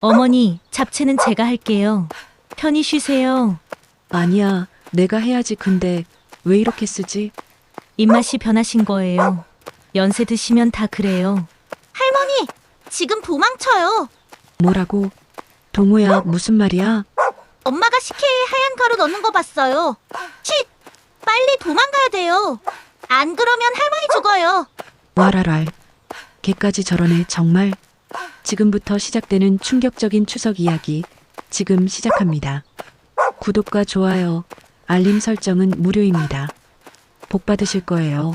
어머니, 잡채는 제가 할게요. 편히 쉬세요. 아니야, 내가 해야지. 근데 왜 이렇게 쓰지? 입맛이 변하신 거예요. 연세 드시면 다 그래요. 할머니, 지금 도망쳐요. 뭐라고? 동호야, 무슨 말이야? 엄마가 식혜에 하얀 가루 넣는 거 봤어요. 쉿! 빨리 도망가야 돼요. 안 그러면 할머니 죽어요. 와라랄. 걔까지 저러네, 정말. 지금부터 시작되는 충격적인 추석 이야기. 지금 시작합니다. 구독과 좋아요, 알림 설정은 무료입니다. 복 받으실 거예요.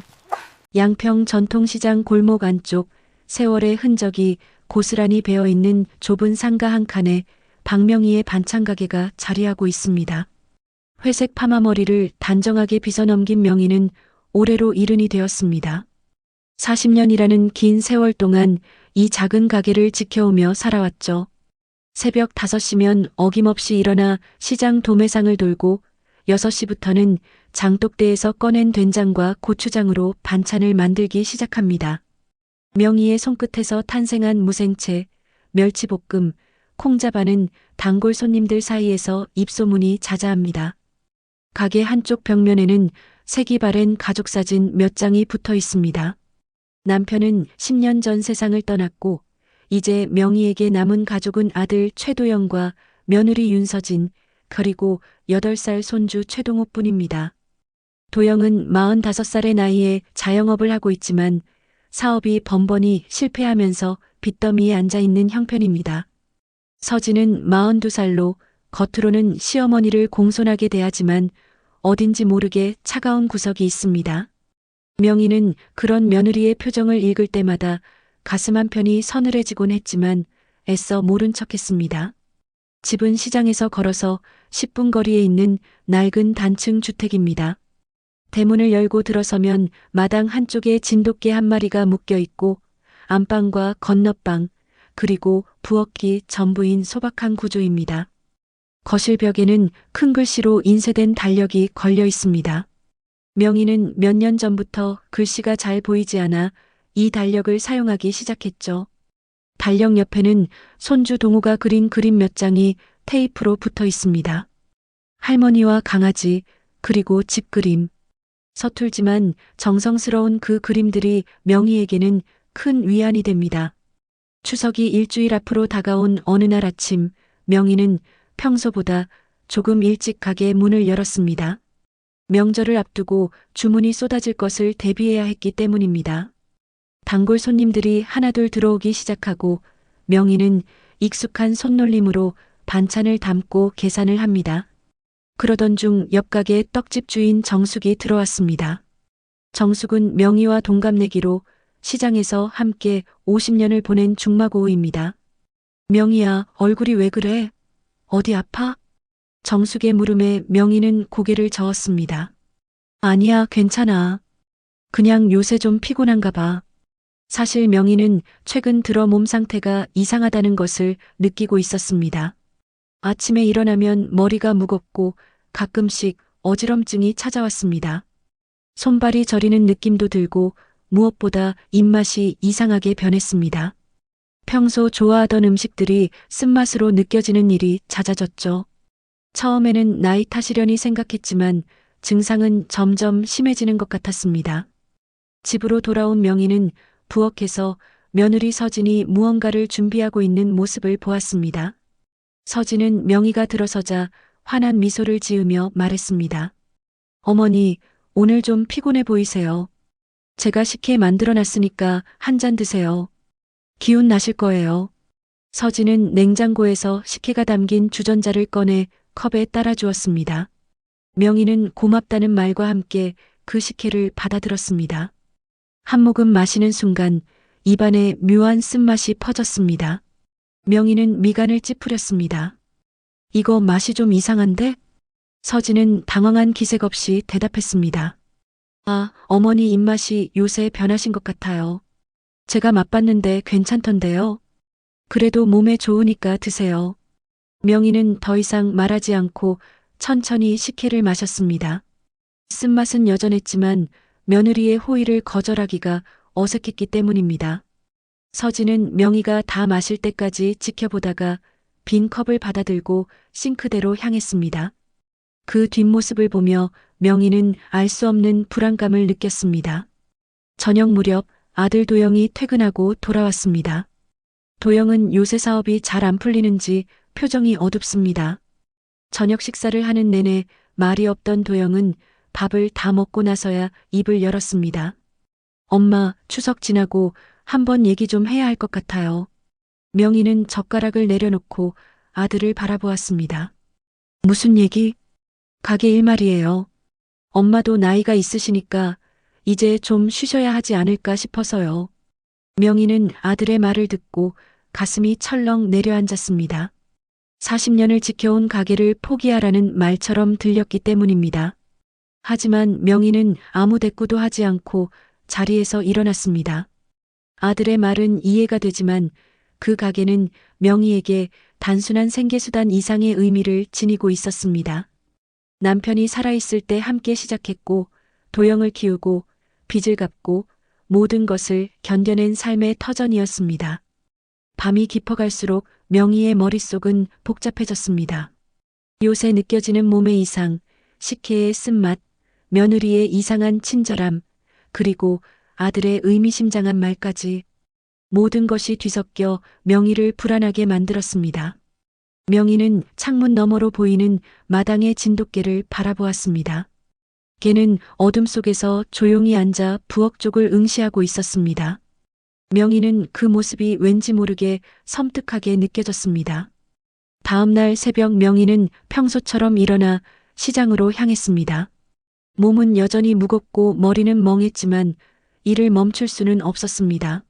양평 전통시장 골목 안쪽 세월의 흔적이 고스란히 배어있는 좁은 상가 한 칸에 박명희의 반찬 가게가 자리하고 있습니다. 회색 파마머리를 단정하게 빗어넘긴 명희는 올해로 70이 되었습니다. 40년이라는 긴 세월 동안 이 작은 가게를 지켜오며 살아왔죠. 새벽 5시면 어김없이 일어나 시장 도매상을 돌고 6시부터는 장독대에서 꺼낸 된장과 고추장으로 반찬을 만들기 시작합니다. 명희의 손끝에서 탄생한 무생채, 멸치볶음, 콩자반은 단골 손님들 사이에서 입소문이 자자합니다. 가게 한쪽 벽면에는 색이 바랜 가족사진 몇 장이 붙어 있습니다. 남편은 10년 전 세상을 떠났고 이제 명희에게 남은 가족은 아들 최도영과 며느리 윤서진, 그리고 8살 손주 최동호뿐입니다. 도영은 45살의 나이에 자영업을 하고 있지만 사업이 번번이 실패하면서 빚더미에 앉아있는 형편입니다. 서진은 42살로 겉으로는 시어머니를 공손하게 대하지만 어딘지 모르게 차가운 구석이 있습니다. 명희는 그런 며느리의 표정을 읽을 때마다 가슴 한편이 서늘해지곤 했지만 애써 모른 척했습니다. 집은 시장에서 걸어서 10분 거리에 있는 낡은 단층 주택입니다. 대문을 열고 들어서면 마당 한쪽에 진돗개 한 마리가 묶여 있고 안방과 건너방 그리고 부엌이 전부인 소박한 구조입니다. 거실 벽에는 큰 글씨로 인쇄된 달력이 걸려 있습니다. 명희는 몇 년 전부터 글씨가 잘 보이지 않아 이 달력을 사용하기 시작했죠. 달력 옆에는 손주 동우가 그린 그림 몇 장이 테이프로 붙어 있습니다. 할머니와 강아지, 그리고 집 그림. 서툴지만 정성스러운 그 그림들이 명희에게는 큰 위안이 됩니다. 추석이 일주일 앞으로 다가온 어느 날 아침, 명희는 평소보다 조금 일찍 가게 문을 열었습니다. 명절을 앞두고 주문이 쏟아질 것을 대비해야 했기 때문입니다. 단골 손님들이 하나둘 들어오기 시작하고 명희는 익숙한 손놀림으로 반찬을 담고 계산을 합니다. 그러던 중 옆 가게 떡집 주인 정숙이 들어왔습니다. 정숙은 명희와 동갑내기로 시장에서 함께 50년을 보낸 중마고우입니다. 명희야, 얼굴이 왜 그래? 어디 아파? 정숙의 물음에 명희는 고개를 저었습니다. 아니야, 괜찮아. 그냥 요새 좀 피곤한가 봐. 사실 명희는 최근 들어 몸 상태가 이상하다는 것을 느끼고 있었습니다. 아침에 일어나면 머리가 무겁고 가끔씩 어지럼증이 찾아왔습니다. 손발이 저리는 느낌도 들고 무엇보다 입맛이 이상하게 변했습니다. 평소 좋아하던 음식들이 쓴맛으로 느껴지는 일이 잦아졌죠. 처음에는 나이 탓이려니 생각했지만 증상은 점점 심해지는 것 같았습니다. 집으로 돌아온 명희는 부엌에서 며느리 서진이 무언가를 준비하고 있는 모습을 보았습니다. 서진은 명희가 들어서자 환한 미소를 지으며 말했습니다. 어머니, 오늘 좀 피곤해 보이세요. 제가 식혜 만들어 놨으니까 한 잔 드세요. 기운 나실 거예요. 서진은 냉장고에서 식혜가 담긴 주전자를 꺼내 컵에 따라 주었습니다. 명희는 고맙다는 말과 함께 그 식혜를 받아들었습니다. 한 모금 마시는 순간 입안에 묘한 쓴맛이 퍼졌습니다. 명희는 미간을 찌푸렸습니다. 이거 맛이 좀 이상한데? 서진은 당황한 기색 없이 대답했습니다. 아, 어머니 입맛이 요새 변하신 것 같아요. 제가 맛봤는데 괜찮던데요. 그래도 몸에 좋으니까 드세요. 명희는 더 이상 말하지 않고 천천히 식혜를 마셨습니다. 쓴맛은 여전했지만 며느리의 호의를 거절하기가 어색했기 때문입니다. 서진은 명희가 다 마실 때까지 지켜보다가 빈 컵을 받아들고 싱크대로 향했습니다. 그 뒷모습을 보며 명희는 알 수 없는 불안감을 느꼈습니다. 저녁 무렵 아들 도영이 퇴근하고 돌아왔습니다. 도영은 요새 사업이 잘 안 풀리는지 표정이 어둡습니다. 저녁 식사를 하는 내내 말이 없던 도영은 밥을 다 먹고 나서야 입을 열었습니다. 엄마, 추석 지나고 한번 얘기 좀 해야 할 것 같아요. 명희는 젓가락을 내려놓고 아들을 바라보았습니다. 무슨 얘기? 가게 일 말이에요. 엄마도 나이가 있으시니까 이제 좀 쉬셔야 하지 않을까 싶어서요. 명희는 아들의 말을 듣고 가슴이 철렁 내려앉았습니다. 40년을 지켜온 가게를 포기하라는 말처럼 들렸기 때문입니다. 하지만 명희는 아무 대꾸도 하지 않고 자리에서 일어났습니다. 아들의 말은 이해가 되지만 그 가게는 명희에게 단순한 생계수단 이상의 의미를 지니고 있었습니다. 남편이 살아있을 때 함께 시작했고 도영을 키우고 빚을 갚고 모든 것을 견뎌낸 삶의 터전이었습니다. 밤이 깊어갈수록 명희의 머릿속은 복잡해졌습니다. 요새 느껴지는 몸의 이상, 식혜의 쓴맛, 며느리의 이상한 친절함, 그리고 아들의 의미심장한 말까지 모든 것이 뒤섞여 명희를 불안하게 만들었습니다. 명희는 창문 너머로 보이는 마당의 진돗개를 바라보았습니다. 개는 어둠 속에서 조용히 앉아 부엌 쪽을 응시하고 있었습니다. 명희는 그 모습이 왠지 모르게 섬뜩하게 느껴졌습니다. 다음 날 새벽 명희는 평소처럼 일어나 시장으로 향했습니다. 몸은 여전히 무겁고 머리는 멍했지만 일을 멈출 수는 없었습니다.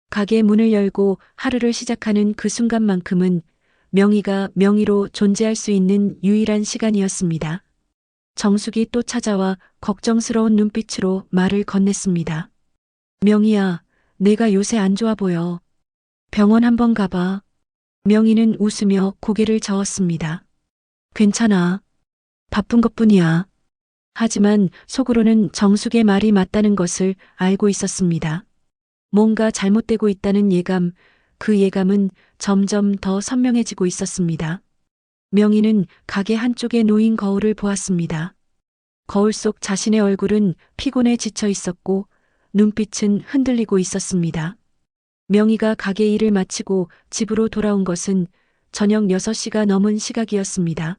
가게 문을 열고 하루를 시작하는 그 순간만큼은 명희가 명희로 존재할 수 있는 유일한 시간이었습니다. 정숙이 또 찾아와 걱정스러운 눈빛으로 말을 건넸습니다. 명희야, 내가 요새 안 좋아 보여. 병원 한번 가봐. 명희는 웃으며 고개를 저었습니다. 괜찮아. 바쁜 것뿐이야. 하지만 속으로는 정숙의 말이 맞다는 것을 알고 있었습니다. 뭔가 잘못되고 있다는 예감, 그 예감은 점점 더 선명해지고 있었습니다. 명희는 가게 한쪽에 놓인 거울을 보았습니다. 거울 속 자신의 얼굴은 피곤에 지쳐 있었고 눈빛은 흔들리고 있었습니다. 명희가 가게 일을 마치고 집으로 돌아온 것은 저녁 6시가 넘은 시각이었습니다.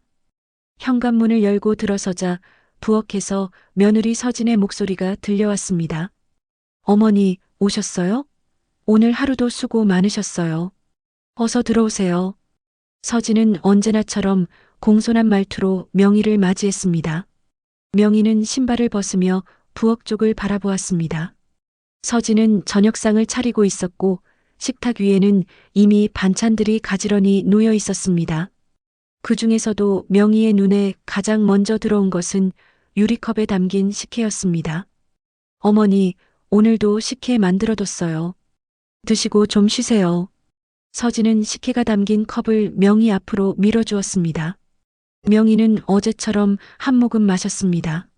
현관문을 열고 들어서자 부엌에서 며느리 서진의 목소리가 들려왔습니다. 어머니, 오셨어요? 오늘 하루도 수고 많으셨어요. 어서 들어오세요. 서진은 언제나처럼 공손한 말투로 명희를 맞이했습니다. 명희는 신발을 벗으며 부엌 쪽을 바라보았습니다. 서진은 저녁상을 차리고 있었고 식탁 위에는 이미 반찬들이 가지런히 놓여 있었습니다. 그 중에서도 명희의 눈에 가장 먼저 들어온 것은 유리컵에 담긴 식혜였습니다. 어머니, 오늘도 식혜 만들어뒀어요. 드시고 좀 쉬세요. 서진은 식혜가 담긴 컵을 명희 앞으로 밀어주었습니다. 명희는 어제처럼 한 모금 마셨습니다.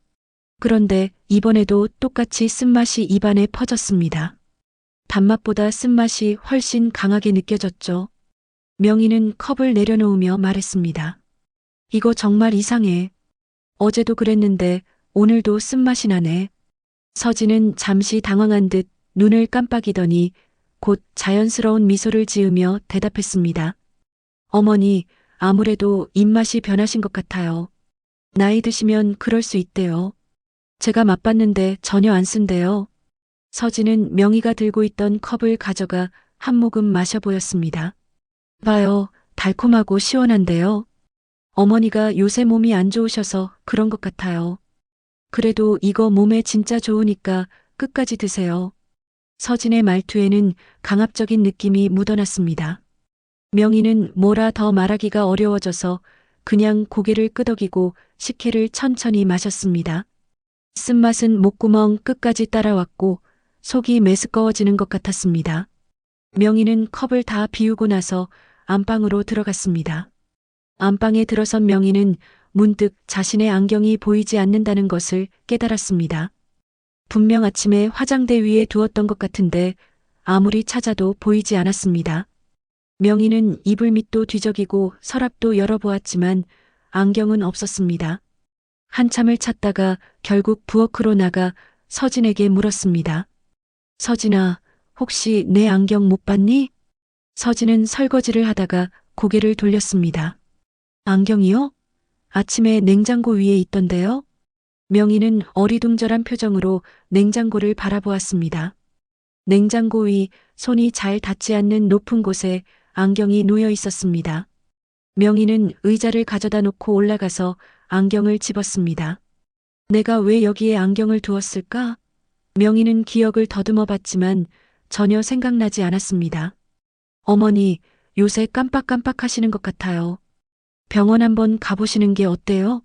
그런데 이번에도 똑같이 쓴맛이 입안에 퍼졌습니다. 단맛보다 쓴맛이 훨씬 강하게 느껴졌죠. 명희는 컵을 내려놓으며 말했습니다. 이거 정말 이상해. 어제도 그랬는데 오늘도 쓴맛이 나네. 서진은 잠시 당황한 듯 눈을 깜빡이더니 곧 자연스러운 미소를 지으며 대답했습니다. 어머니, 아무래도 입맛이 변하신 것 같아요. 나이 드시면 그럴 수 있대요. 제가 맛봤는데 전혀 안 쓴대요. 서진은 명희가 들고 있던 컵을 가져가 한 모금 마셔 보였습니다. 봐요, 달콤하고 시원한데요. 어머니가 요새 몸이 안 좋으셔서 그런 것 같아요. 그래도 이거 몸에 진짜 좋으니까 끝까지 드세요. 서진의 말투에는 강압적인 느낌이 묻어났습니다. 명희는 뭐라 더 말하기가 어려워져서 그냥 고개를 끄덕이고 식혜를 천천히 마셨습니다. 쓴맛은 목구멍 끝까지 따라왔고 속이 메스꺼워지는 것 같았습니다. 명희는 컵을 다 비우고 나서 안방으로 들어갔습니다. 안방에 들어선 명희는 문득 자신의 안경이 보이지 않는다는 것을 깨달았습니다. 분명 아침에 화장대 위에 두었던 것 같은데 아무리 찾아도 보이지 않았습니다. 명희는 이불 밑도 뒤적이고 서랍도 열어보았지만 안경은 없었습니다. 한참을 찾다가 결국 부엌으로 나가 서진에게 물었습니다. 서진아, 혹시 내 안경 못 봤니? 서진은 설거지를 하다가 고개를 돌렸습니다. 안경이요? 아침에 냉장고 위에 있던데요? 명희는 어리둥절한 표정으로 냉장고를 바라보았습니다. 냉장고 위 손이 잘 닿지 않는 높은 곳에 안경이 놓여 있었습니다. 명희는 의자를 가져다 놓고 올라가서 안경을 집었습니다. 내가 왜 여기에 안경을 두었을까? 명희는 기억을 더듬어 봤지만 전혀 생각나지 않았습니다. 어머니, 요새 깜빡깜빡 하시는 것 같아요. 병원 한번 가보시는 게 어때요?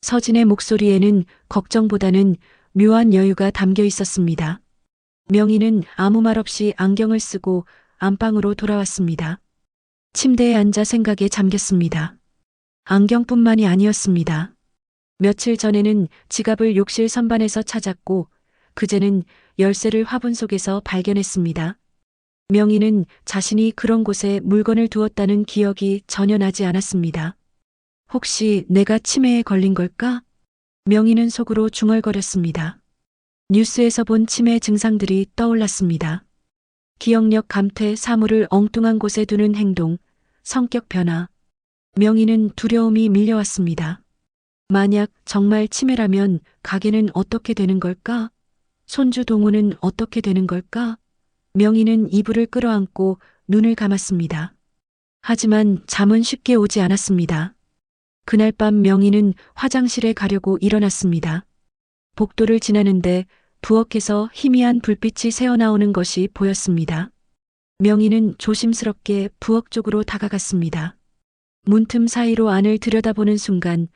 서진의 목소리에는 걱정보다는 묘한 여유가 담겨 있었습니다. 명희는 아무 말 없이 안경을 쓰고 안방으로 돌아왔습니다. 침대에 앉아 생각에 잠겼습니다. 안경뿐만이 아니었습니다. 며칠 전에는 지갑을 욕실 선반에서 찾았고 그제는 열쇠를 화분 속에서 발견했습니다. 명희는 자신이 그런 곳에 물건을 두었다는 기억이 전혀 나지 않았습니다. 혹시 내가 치매에 걸린 걸까? 명희는 속으로 중얼거렸습니다. 뉴스에서 본 치매 증상들이 떠올랐습니다. 기억력 감퇴, 사물을 엉뚱한 곳에 두는 행동, 성격 변화. 명희는 두려움이 밀려왔습니다. 만약 정말 치매라면 가게는 어떻게 되는 걸까? 손주 동우는 어떻게 되는 걸까? 명희는 이불을 끌어안고 눈을 감았습니다. 하지만 잠은 쉽게 오지 않았습니다. 그날 밤 명희는 화장실에 가려고 일어났습니다. 복도를 지나는데 부엌에서 희미한 불빛이 새어나오는 것이 보였습니다. 명희는 조심스럽게 부엌 쪽으로 다가갔습니다. 문틈 사이로 안을 들여다보는 순간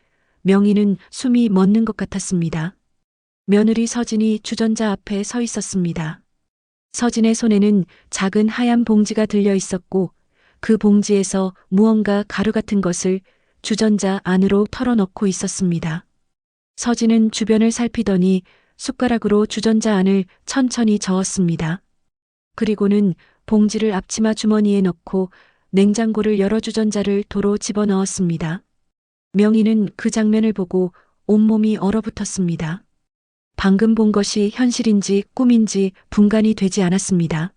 명희는 숨이 멎는 것 같았습니다. 며느리 서진이 주전자 앞에 서 있었습니다. 서진의 손에는 작은 하얀 봉지가 들려 있었고 그 봉지에서 무언가 가루 같은 것을 주전자 안으로 털어넣고 있었습니다. 서진은 주변을 살피더니 숟가락으로 주전자 안을 천천히 저었습니다. 그리고는 봉지를 앞치마 주머니에 넣고 냉장고를 열어 주전자를 도로 집어넣었습니다. 명희는 그 장면을 보고 온몸이 얼어붙었습니다. 방금 본 것이 현실인지 꿈인지 분간이 되지 않았습니다.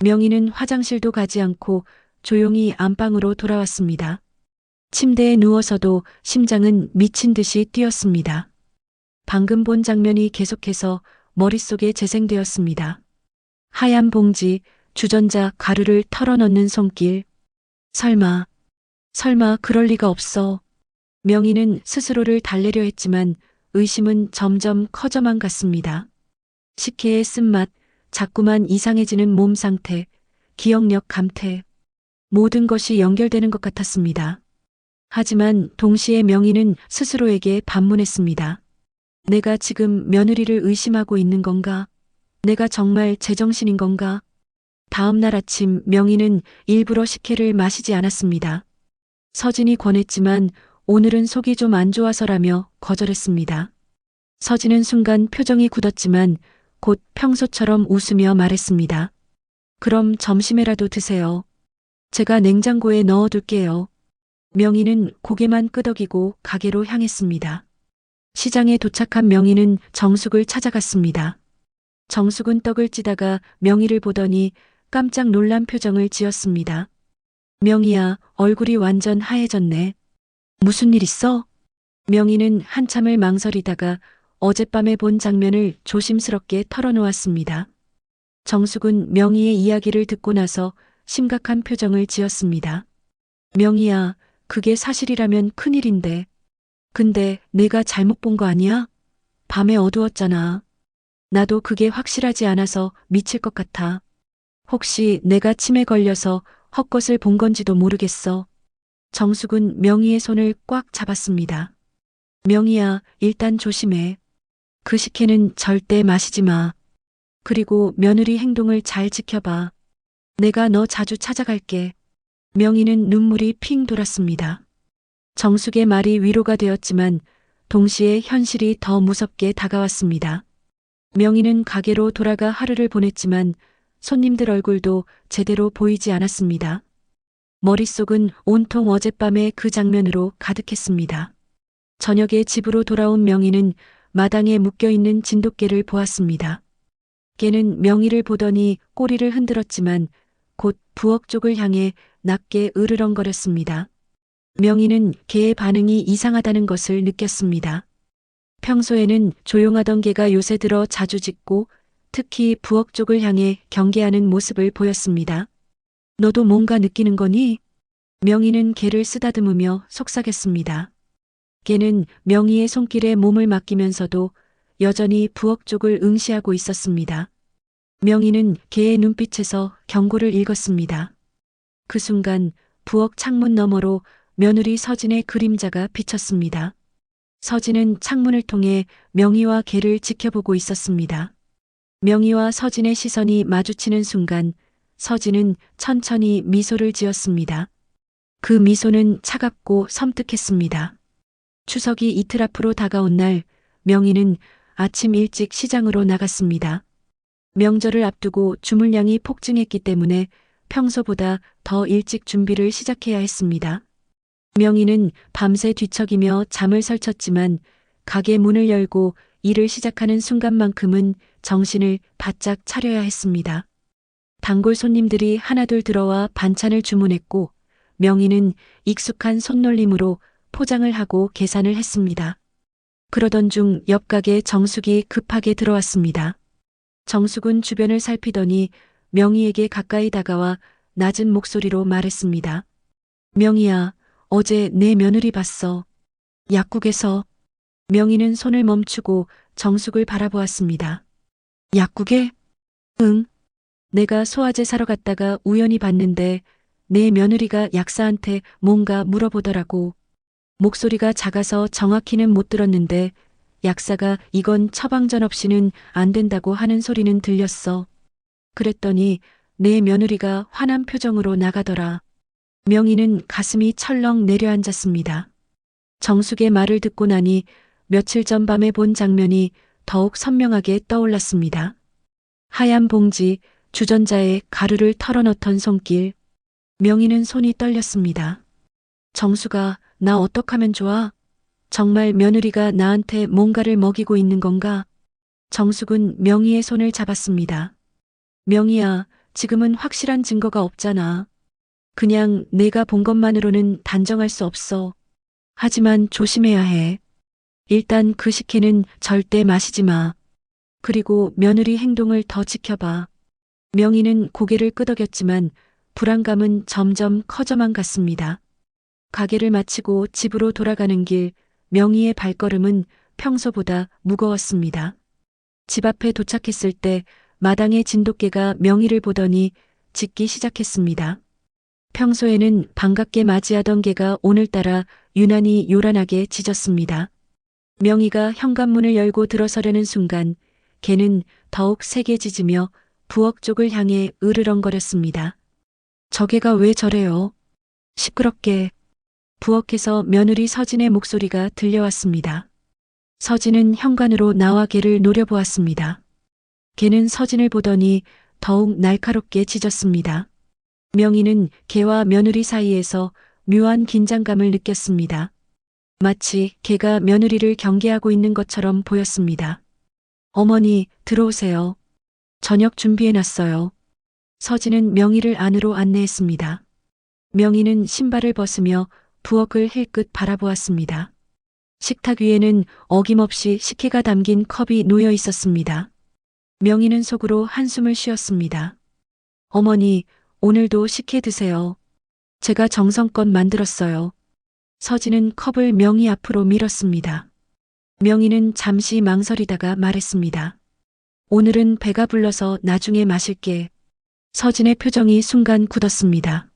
명희는 화장실도 가지 않고 조용히 안방으로 돌아왔습니다. 침대에 누워서도 심장은 미친 듯이 뛰었습니다. 방금 본 장면이 계속해서 머릿속에 재생되었습니다. 하얀 봉지, 주전자 가루를 털어넣는 손길. 설마 그럴 리가 없어. 명희는 스스로를 달래려 했지만 의심은 점점 커져만 갔습니다. 식혜의 쓴맛, 자꾸만 이상해지는 몸 상태, 기억력 감퇴. 모든 것이 연결되는 것 같았습니다. 하지만 동시에 명희는 스스로에게 반문했습니다. 내가 지금 며느리를 의심하고 있는 건가? 내가 정말 제정신인 건가? 다음 날 아침 명희는 일부러 식혜를 마시지 않았습니다. 서진이 권했지만 오늘은 속이 좀 안 좋아서라며 거절했습니다. 서진은 순간 표정이 굳었지만 곧 평소처럼 웃으며 말했습니다. 그럼 점심에라도 드세요. 제가 냉장고에 넣어둘게요. 명희는 고개만 끄덕이고 가게로 향했습니다. 시장에 도착한 명희는 정숙을 찾아갔습니다. 정숙은 떡을 찌다가 명희를 보더니 깜짝 놀란 표정을 지었습니다. 명희야, 얼굴이 완전 하얘졌네. 무슨 일 있어? 명희는 한참을 망설이다가 어젯밤에 본 장면을 조심스럽게 털어놓았습니다. 정숙은 명희의 이야기를 듣고 나서 심각한 표정을 지었습니다. 명희야, 그게 사실이라면 큰일인데. 근데 내가 잘못 본 거 아니야? 밤에 어두웠잖아. 나도 그게 확실하지 않아서 미칠 것 같아. 혹시 내가 치매 걸려서 헛것을 본 건지도 모르겠어. 정숙은 명희의 손을 꽉 잡았습니다. 명희야, 일단 조심해. 그 식혜는 절대 마시지 마. 그리고 며느리 행동을 잘 지켜봐. 내가 너 자주 찾아갈게. 명희는 눈물이 핑 돌았습니다. 정숙의 말이 위로가 되었지만 동시에 현실이 더 무섭게 다가왔습니다. 명희는 가게로 돌아가 하루를 보냈지만 손님들 얼굴도 제대로 보이지 않았습니다. 머릿속은 온통 어젯밤의 그 장면으로 가득했습니다. 저녁에 집으로 돌아온 명희는 마당에 묶여있는 진돗개를 보았습니다. 개는 명희를 보더니 꼬리를 흔들었지만 곧 부엌 쪽을 향해 낮게 으르렁거렸습니다. 명희는 개의 반응이 이상하다는 것을 느꼈습니다. 평소에는 조용하던 개가 요새 들어 자주 짖고 특히 부엌 쪽을 향해 경계하는 모습을 보였습니다. 너도 뭔가 느끼는 거니? 명희는 개를 쓰다듬으며 속삭였습니다. 개는 명희의 손길에 몸을 맡기면서도 여전히 부엌 쪽을 응시하고 있었습니다. 명희는 개의 눈빛에서 경고를 읽었습니다. 그 순간 부엌 창문 너머로 며느리 서진의 그림자가 비쳤습니다. 서진은 창문을 통해 명희와 개를 지켜보고 있었습니다. 명희와 서진의 시선이 마주치는 순간 서진은 천천히 미소를 지었습니다. 그 미소는 차갑고 섬뜩했습니다. 추석이 이틀 앞으로 다가온 날 명희는 아침 일찍 시장으로 나갔습니다. 명절을 앞두고 주물량이 폭증했기 때문에 평소보다 더 일찍 준비를 시작해야 했습니다. 명희는 밤새 뒤척이며 잠을 설쳤지만 가게 문을 열고 일을 시작하는 순간만큼은 정신을 바짝 차려야 했습니다. 단골 손님들이 하나둘 들어와 반찬을 주문했고 명희는 익숙한 손놀림으로 포장을 하고 계산을 했습니다. 그러던 중 옆 가게 정숙이 급하게 들어왔습니다. 정숙은 주변을 살피더니 명희에게 가까이 다가와 낮은 목소리로 말했습니다. 명희야, 어제 내 며느리 봤어. 약국에서. 명희는 손을 멈추고 정숙을 바라보았습니다. 약국에? 응. 내가 소화제 사러 갔다가 우연히 봤는데 내 며느리가 약사한테 뭔가 물어보더라고. 목소리가 작아서 정확히는 못 들었는데 약사가 이건 처방전 없이는 안 된다고 하는 소리는 들렸어. 그랬더니 내 며느리가 화난 표정으로 나가더라. 명희는 가슴이 철렁 내려앉았습니다. 정숙의 말을 듣고 나니 며칠 전 밤에 본 장면이 더욱 선명하게 떠올랐습니다. 하얀 봉지, 주전자에 가루를 털어넣던 손길. 명희는 손이 떨렸습니다. 정수가 나 어떡하면 좋아? 정말 며느리가 나한테 뭔가를 먹이고 있는 건가? 정숙은 명희의 손을 잡았습니다. 명희야, 지금은 확실한 증거가 없잖아. 그냥 내가 본 것만으로는 단정할 수 없어. 하지만 조심해야 해. 일단 그 식혜는 절대 마시지 마. 그리고 며느리 행동을 더 지켜봐. 명희는 고개를 끄덕였지만 불안감은 점점 커져만 갔습니다. 가게를 마치고 집으로 돌아가는 길, 명희의 발걸음은 평소보다 무거웠습니다. 집 앞에 도착했을 때 마당의 진돗개가 명희를 보더니 짖기 시작했습니다. 평소에는 반갑게 맞이하던 개가 오늘따라 유난히 요란하게 짖었습니다. 명희가 현관문을 열고 들어서려는 순간 개는 더욱 세게 짖으며 부엌 쪽을 향해 으르렁거렸습니다. 저 개가 왜 저래요? 시끄럽게. 부엌에서 며느리 서진의 목소리가 들려왔습니다. 서진은 현관으로 나와 개를 노려보았습니다. 개는 서진을 보더니 더욱 날카롭게 짖었습니다. 명희는 개와 며느리 사이에서 묘한 긴장감을 느꼈습니다. 마치 개가 며느리를 경계하고 있는 것처럼 보였습니다. 어머니, 들어오세요. 저녁 준비해놨어요. 서진은 명희를 안으로 안내했습니다. 명희는 신발을 벗으며 부엌을 힐끗 바라보았습니다. 식탁 위에는 어김없이 식혜가 담긴 컵이 놓여 있었습니다. 명희는 속으로 한숨을 쉬었습니다. 어머니, 오늘도 식혜 드세요. 제가 정성껏 만들었어요. 서진은 컵을 명희 앞으로 밀었습니다. 명희는 잠시 망설이다가 말했습니다. 오늘은 배가 불러서 나중에 마실게. 서진의 표정이 순간 굳었습니다.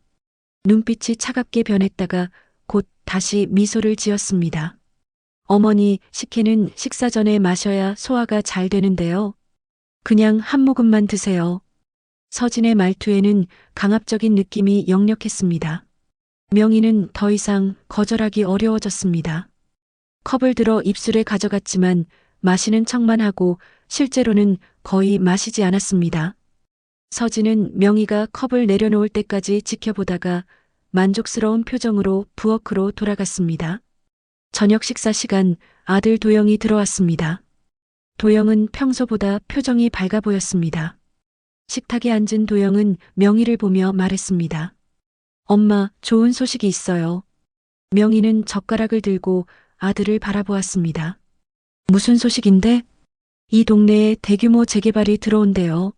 눈빛이 차갑게 변했다가 곧 다시 미소를 지었습니다. 어머니, 식혜는 식사 전에 마셔야 소화가 잘 되는데요. 그냥 한 모금만 드세요. 서진의 말투에는 강압적인 느낌이 역력했습니다. 명희는 더 이상 거절하기 어려워졌습니다. 컵을 들어 입술에 가져갔지만 마시는 척만 하고 실제로는 거의 마시지 않았습니다. 서진은 명희가 컵을 내려놓을 때까지 지켜보다가 만족스러운 표정으로 부엌으로 돌아갔습니다. 저녁 식사 시간 아들 도영이 들어왔습니다. 도영은 평소보다 표정이 밝아 보였습니다. 식탁에 앉은 도영은 명희를 보며 말했습니다. 엄마, 좋은 소식이 있어요. 명희는 젓가락을 들고 아들을 바라보았습니다. 무슨 소식인데? 이 동네에 대규모 재개발이 들어온대요.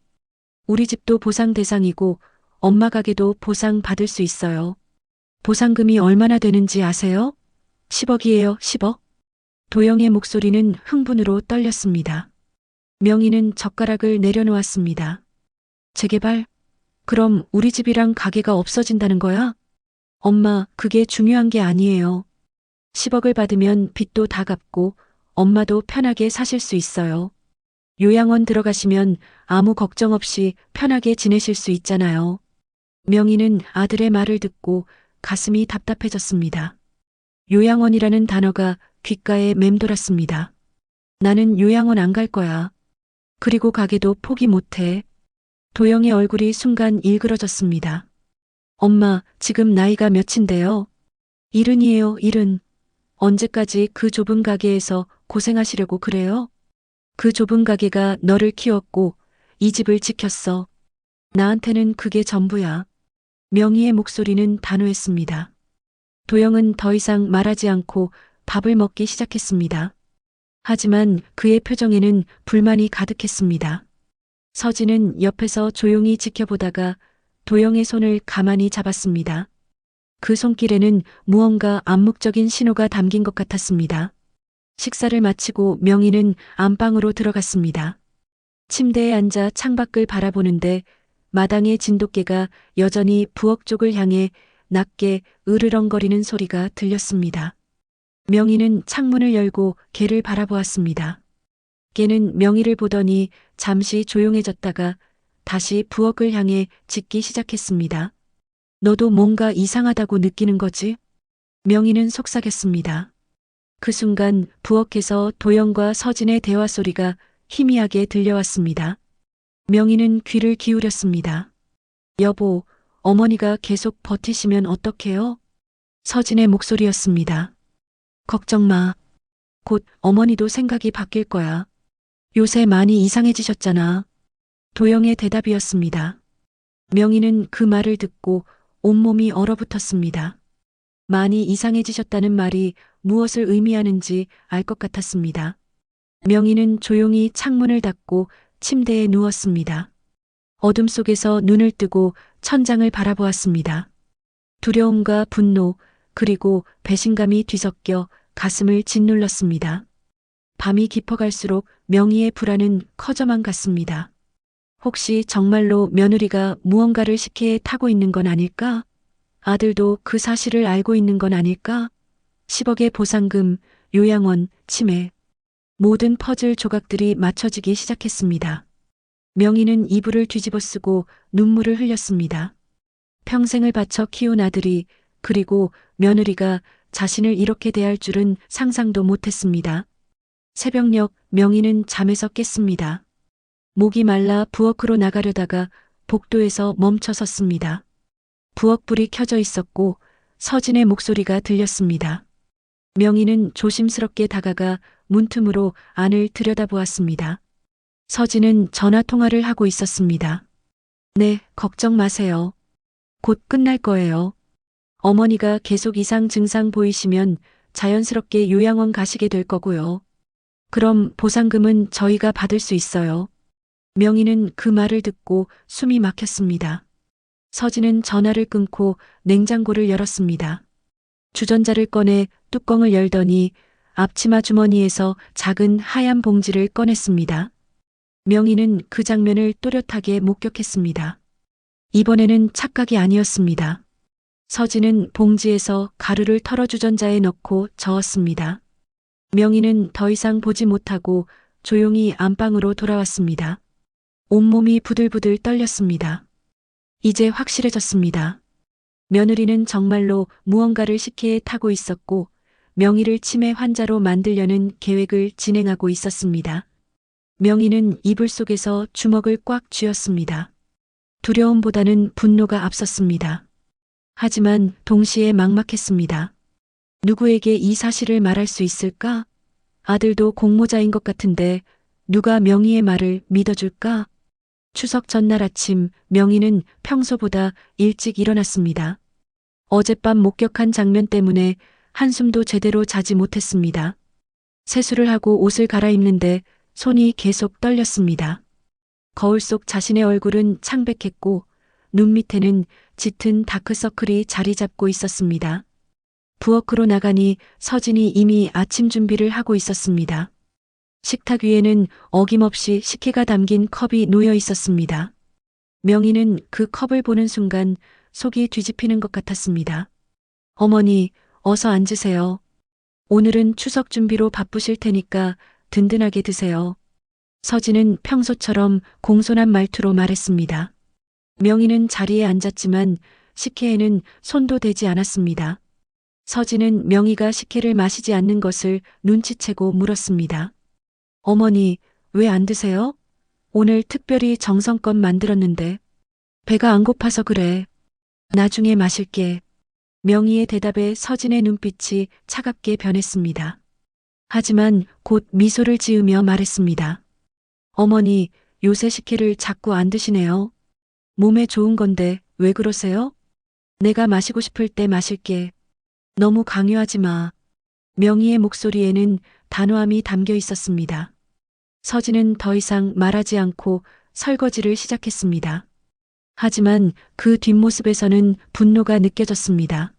우리 집도 보상 대상이고 엄마 가게도 보상 받을 수 있어요. 보상금이 얼마나 되는지 아세요? 10억이에요, 10억. 도영의 목소리는 흥분으로 떨렸습니다. 명희는 젓가락을 내려놓았습니다. 재개발? 그럼 우리 집이랑 가게가 없어진다는 거야? 엄마, 그게 중요한 게 아니에요. 10억을 받으면 빚도 다 갚고 엄마도 편하게 사실 수 있어요. 요양원 들어가시면 아무 걱정 없이 편하게 지내실 수 있잖아요. 명희는 아들의 말을 듣고 가슴이 답답해졌습니다. 요양원이라는 단어가 귓가에 맴돌았습니다. 나는 요양원 안 갈 거야. 그리고 가게도 포기 못해. 도영의 얼굴이 순간 일그러졌습니다. 엄마, 지금 나이가 몇인데요? 70이에요, 70. 언제까지 그 좁은 가게에서 고생하시려고 그래요? 그 좁은 가게가 너를 키웠고 이 집을 지켰어. 나한테는 그게 전부야. 명희의 목소리는 단호했습니다. 도영은 더 이상 말하지 않고 밥을 먹기 시작했습니다. 하지만 그의 표정에는 불만이 가득했습니다. 서진은 옆에서 조용히 지켜보다가 도영의 손을 가만히 잡았습니다. 그 손길에는 무언가 암묵적인 신호가 담긴 것 같았습니다. 식사를 마치고 명희는 안방으로 들어갔습니다. 침대에 앉아 창밖을 바라보는데 마당의 진돗개가 여전히 부엌 쪽을 향해 낮게 으르렁거리는 소리가 들렸습니다. 명희는 창문을 열고 개를 바라보았습니다. 개는 명희를 보더니 잠시 조용해졌다가 다시 부엌을 향해 짖기 시작했습니다. 너도 뭔가 이상하다고 느끼는 거지? 명희는 속삭였습니다. 그 순간 부엌에서 도영과 서진의 대화 소리가 희미하게 들려왔습니다. 명희는 귀를 기울였습니다. 여보, 어머니가 계속 버티시면 어떡해요? 서진의 목소리였습니다. 걱정 마. 곧 어머니도 생각이 바뀔 거야. 요새 많이 이상해지셨잖아. 도영의 대답이었습니다. 명희는 그 말을 듣고 온몸이 얼어붙었습니다. 많이 이상해지셨다는 말이 무엇을 의미하는지 알 것 같았습니다. 명희는 조용히 창문을 닫고 침대에 누웠습니다. 어둠 속에서 눈을 뜨고 천장을 바라보았습니다. 두려움과 분노, 그리고 배신감이 뒤섞여 가슴을 짓눌렀습니다. 밤이 깊어갈수록 명희의 불안은 커져만 갔습니다. 혹시 정말로 며느리가 무언가를 식혜에 타고 있는 건 아닐까? 아들도 그 사실을 알고 있는 건 아닐까? 10억의 보상금, 요양원, 치매. 모든 퍼즐 조각들이 맞춰지기 시작했습니다. 명희는 이불을 뒤집어 쓰고 눈물을 흘렸습니다. 평생을 바쳐 키운 아들이, 그리고 며느리가 자신을 이렇게 대할 줄은 상상도 못했습니다. 새벽녘 명희는 잠에서 깼습니다. 목이 말라 부엌으로 나가려다가 복도에서 멈춰 섰습니다. 부엌불이 켜져 있었고 서진의 목소리가 들렸습니다. 명희는 조심스럽게 다가가 문틈으로 안을 들여다보았습니다. 서진은 전화 통화를 하고 있었습니다. 네, 걱정 마세요. 곧 끝날 거예요. 어머니가 계속 이상 증상 보이시면 자연스럽게 요양원 가시게 될 거고요. 그럼 보상금은 저희가 받을 수 있어요. 명희는 그 말을 듣고 숨이 막혔습니다. 서진은 전화를 끊고 냉장고를 열었습니다. 주전자를 꺼내 뚜껑을 열더니 앞치마 주머니에서 작은 하얀 봉지를 꺼냈습니다. 명희는 그 장면을 또렷하게 목격했습니다. 이번에는 착각이 아니었습니다. 서진은 봉지에서 가루를 털어 주전자에 넣고 저었습니다. 명희는 더 이상 보지 못하고 조용히 안방으로 돌아왔습니다. 온몸이 부들부들 떨렸습니다. 이제 확실해졌습니다. 며느리는 정말로 무언가를 식혜에 타고 있었고 명희를 치매 환자로 만들려는 계획을 진행하고 있었습니다. 명희는 이불 속에서 주먹을 꽉 쥐었습니다. 두려움보다는 분노가 앞섰습니다. 하지만 동시에 막막했습니다. 누구에게 이 사실을 말할 수 있을까? 아들도 공모자인 것 같은데 누가 명희의 말을 믿어줄까? 추석 전날 아침 명희는 평소보다 일찍 일어났습니다. 어젯밤 목격한 장면 때문에 한숨도 제대로 자지 못했습니다. 세수를 하고 옷을 갈아입는데 손이 계속 떨렸습니다. 거울 속 자신의 얼굴은 창백했고 눈 밑에는 짙은 다크서클이 자리 잡고 있었습니다. 부엌으로 나가니 서진이 이미 아침 준비를 하고 있었습니다. 식탁 위에는 어김없이 식혜가 담긴 컵이 놓여 있었습니다. 명희는 그 컵을 보는 순간 속이 뒤집히는 것 같았습니다. 어머니, 어서 앉으세요. 오늘은 추석 준비로 바쁘실 테니까 든든하게 드세요. 서진은 평소처럼 공손한 말투로 말했습니다. 명희는 자리에 앉았지만 식혜에는 손도 대지 않았습니다. 서진은 명희가 식혜를 마시지 않는 것을 눈치채고 물었습니다. 어머니, 왜 안 드세요? 오늘 특별히 정성껏 만들었는데. 배가 안 고파서 그래. 나중에 마실게. 명희의 대답에 서진의 눈빛이 차갑게 변했습니다. 하지만 곧 미소를 지으며 말했습니다. 어머니, 요새 식혜를 자꾸 안 드시네요. 몸에 좋은 건데 왜 그러세요? 내가 마시고 싶을 때 마실게. 너무 강요하지 마. 명희의 목소리에는 단호함이 담겨 있었습니다. 서진은 더 이상 말하지 않고 설거지를 시작했습니다. 하지만 그 뒷모습에서는 분노가 느껴졌습니다.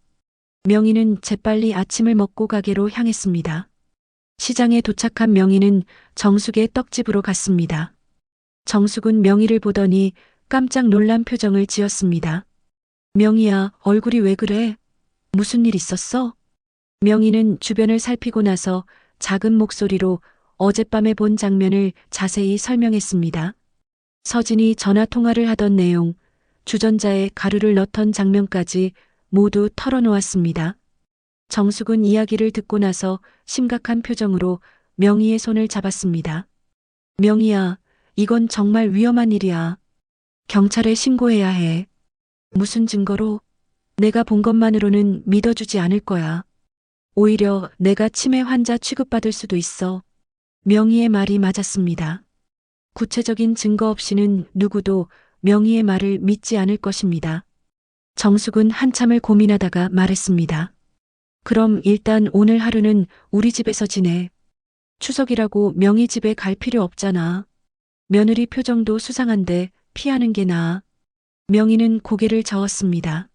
명희는 재빨리 아침을 먹고 가게로 향했습니다. 시장에 도착한 명희는 정숙의 떡집으로 갔습니다. 정숙은 명희를 보더니 깜짝 놀란 표정을 지었습니다. 명희야, 얼굴이 왜 그래? 무슨 일 있었어? 명희는 주변을 살피고 나서 작은 목소리로 어젯밤에 본 장면을 자세히 설명했습니다. 서진이 전화 통화를 하던 내용, 주전자에 가루를 넣던 장면까지 모두 털어놓았습니다. 정숙은 이야기를 듣고 나서 심각한 표정으로 명희의 손을 잡았습니다. 명희야, 이건 정말 위험한 일이야. 경찰에 신고해야 해. 무슨 증거로? 내가 본 것만으로는 믿어주지 않을 거야. 오히려 내가 치매 환자 취급받을 수도 있어. 명희의 말이 맞았습니다. 구체적인 증거 없이는 누구도 명희의 말을 믿지 않을 것입니다. 정숙은 한참을 고민하다가 말했습니다. 그럼 일단 오늘 하루는 우리 집에서 지내. 추석이라고 명희 집에 갈 필요 없잖아. 며느리 표정도 수상한데 피하는 게 나아. 명희는 고개를 저었습니다.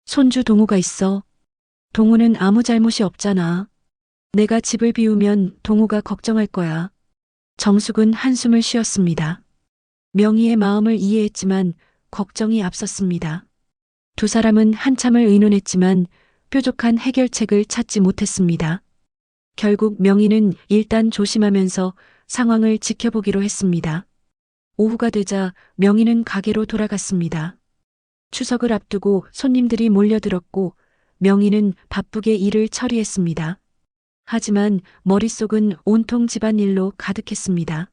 손주 동우가 있어. 동우는 아무 잘못이 없잖아. 내가 집을 비우면 동우가 걱정할 거야. 정숙은 한숨을 쉬었습니다. 명희의 마음을 이해했지만 걱정이 앞섰습니다. 두 사람은 한참을 의논했지만 뾰족한 해결책을 찾지 못했습니다. 결국 명희는 일단 조심하면서 상황을 지켜보기로 했습니다. 오후가 되자 명희는 가게로 돌아갔습니다. 추석을 앞두고 손님들이 몰려들었고 명희는 바쁘게 일을 처리했습니다. 하지만 머릿속은 온통 집안일로 가득했습니다.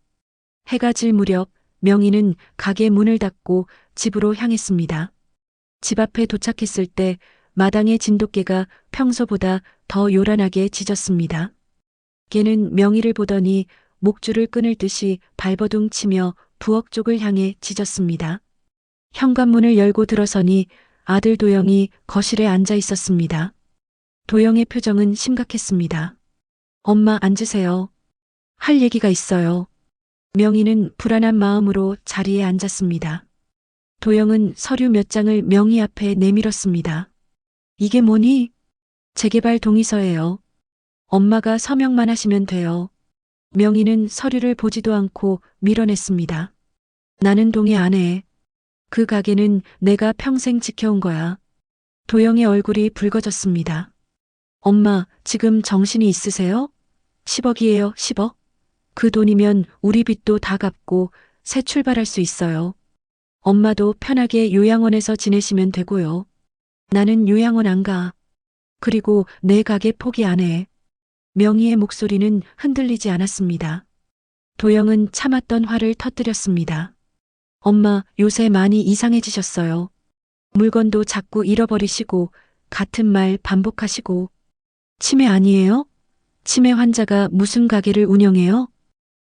해가 질 무렵 명희는 가게 문을 닫고 집으로 향했습니다. 집 앞에 도착했을 때 마당의 진돗개가 평소보다 더 요란하게 짖었습니다. 개는 명희를 보더니 목줄을 끊을 듯이 발버둥 치며 부엌 쪽을 향해 짖었습니다. 현관문을 열고 들어서니 아들 도영이 거실에 앉아 있었습니다. 도영의 표정은 심각했습니다. 엄마 앉으세요. 할 얘기가 있어요. 명희는 불안한 마음으로 자리에 앉았습니다. 도영은 서류 몇 장을 명희 앞에 내밀었습니다. 이게 뭐니? 재개발 동의서예요. 엄마가 서명만 하시면 돼요. 명희는 서류를 보지도 않고 밀어냈습니다. 나는 동의 안 해. 그 가게는 내가 평생 지켜온 거야. 도영의 얼굴이 붉어졌습니다. 엄마, 지금 정신이 있으세요? 10억이에요, 10억? 그 돈이면 우리 빚도 다 갚고 새 출발할 수 있어요. 엄마도 편하게 요양원에서 지내시면 되고요. 나는 요양원 안 가. 그리고 내 가게 포기 안 해. 명희의 목소리는 흔들리지 않았습니다. 도영은 참았던 화를 터뜨렸습니다. 엄마, 요새 많이 이상해지셨어요. 물건도 자꾸 잃어버리시고 같은 말 반복하시고. 치매 아니에요? 치매 환자가 무슨 가게를 운영해요?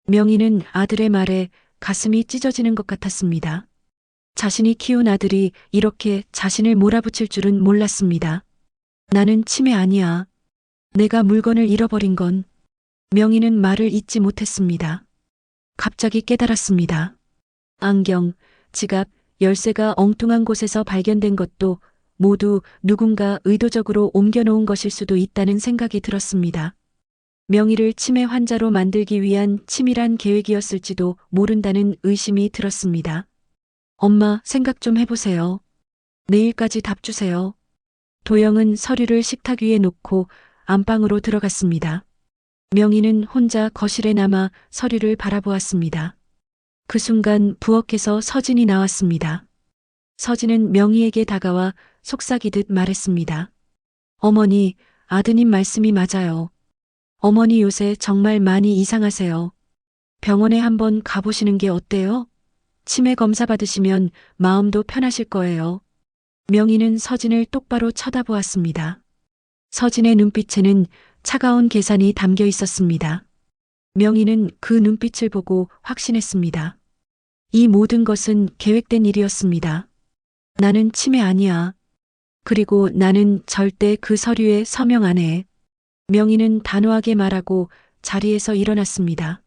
명희는 아들의 말에 가슴이 찢어지는 것 같았습니다. 자신이 키운 아들이 이렇게 자신을 몰아붙일 줄은 몰랐습니다. 나는 치매 아니야. 내가 물건을 잃어버린 건. 명희는 말을 잇지 못했습니다. 갑자기 깨달았습니다. 안경, 지갑, 열쇠가 엉뚱한 곳에서 발견된 것도 모두 누군가 의도적으로 옮겨놓은 것일 수도 있다는 생각이 들었습니다. 명희를 치매 환자로 만들기 위한 치밀한 계획이었을지도 모른다는 의심이 들었습니다. 엄마, 생각 좀 해보세요. 내일까지 답 주세요. 도영은 서류를 식탁 위에 놓고 안방으로 들어갔습니다. 명희는 혼자 거실에 남아 서류를 바라보았습니다. 그 순간 부엌에서 서진이 나왔습니다. 서진은 명희에게 다가와 속삭이듯 말했습니다. 어머니, 아드님 말씀이 맞아요. 어머니 요새 정말 많이 이상하세요. 병원에 한번 가보시는 게 어때요? 치매 검사 받으시면 마음도 편하실 거예요. 명희는 서진을 똑바로 쳐다보았습니다. 서진의 눈빛에는 차가운 계산이 담겨 있었습니다. 명희는 그 눈빛을 보고 확신했습니다. 이 모든 것은 계획된 일이었습니다. 나는 치매 아니야. 그리고 나는 절대 그 서류에 서명 안 해. 명희는 단호하게 말하고 자리에서 일어났습니다.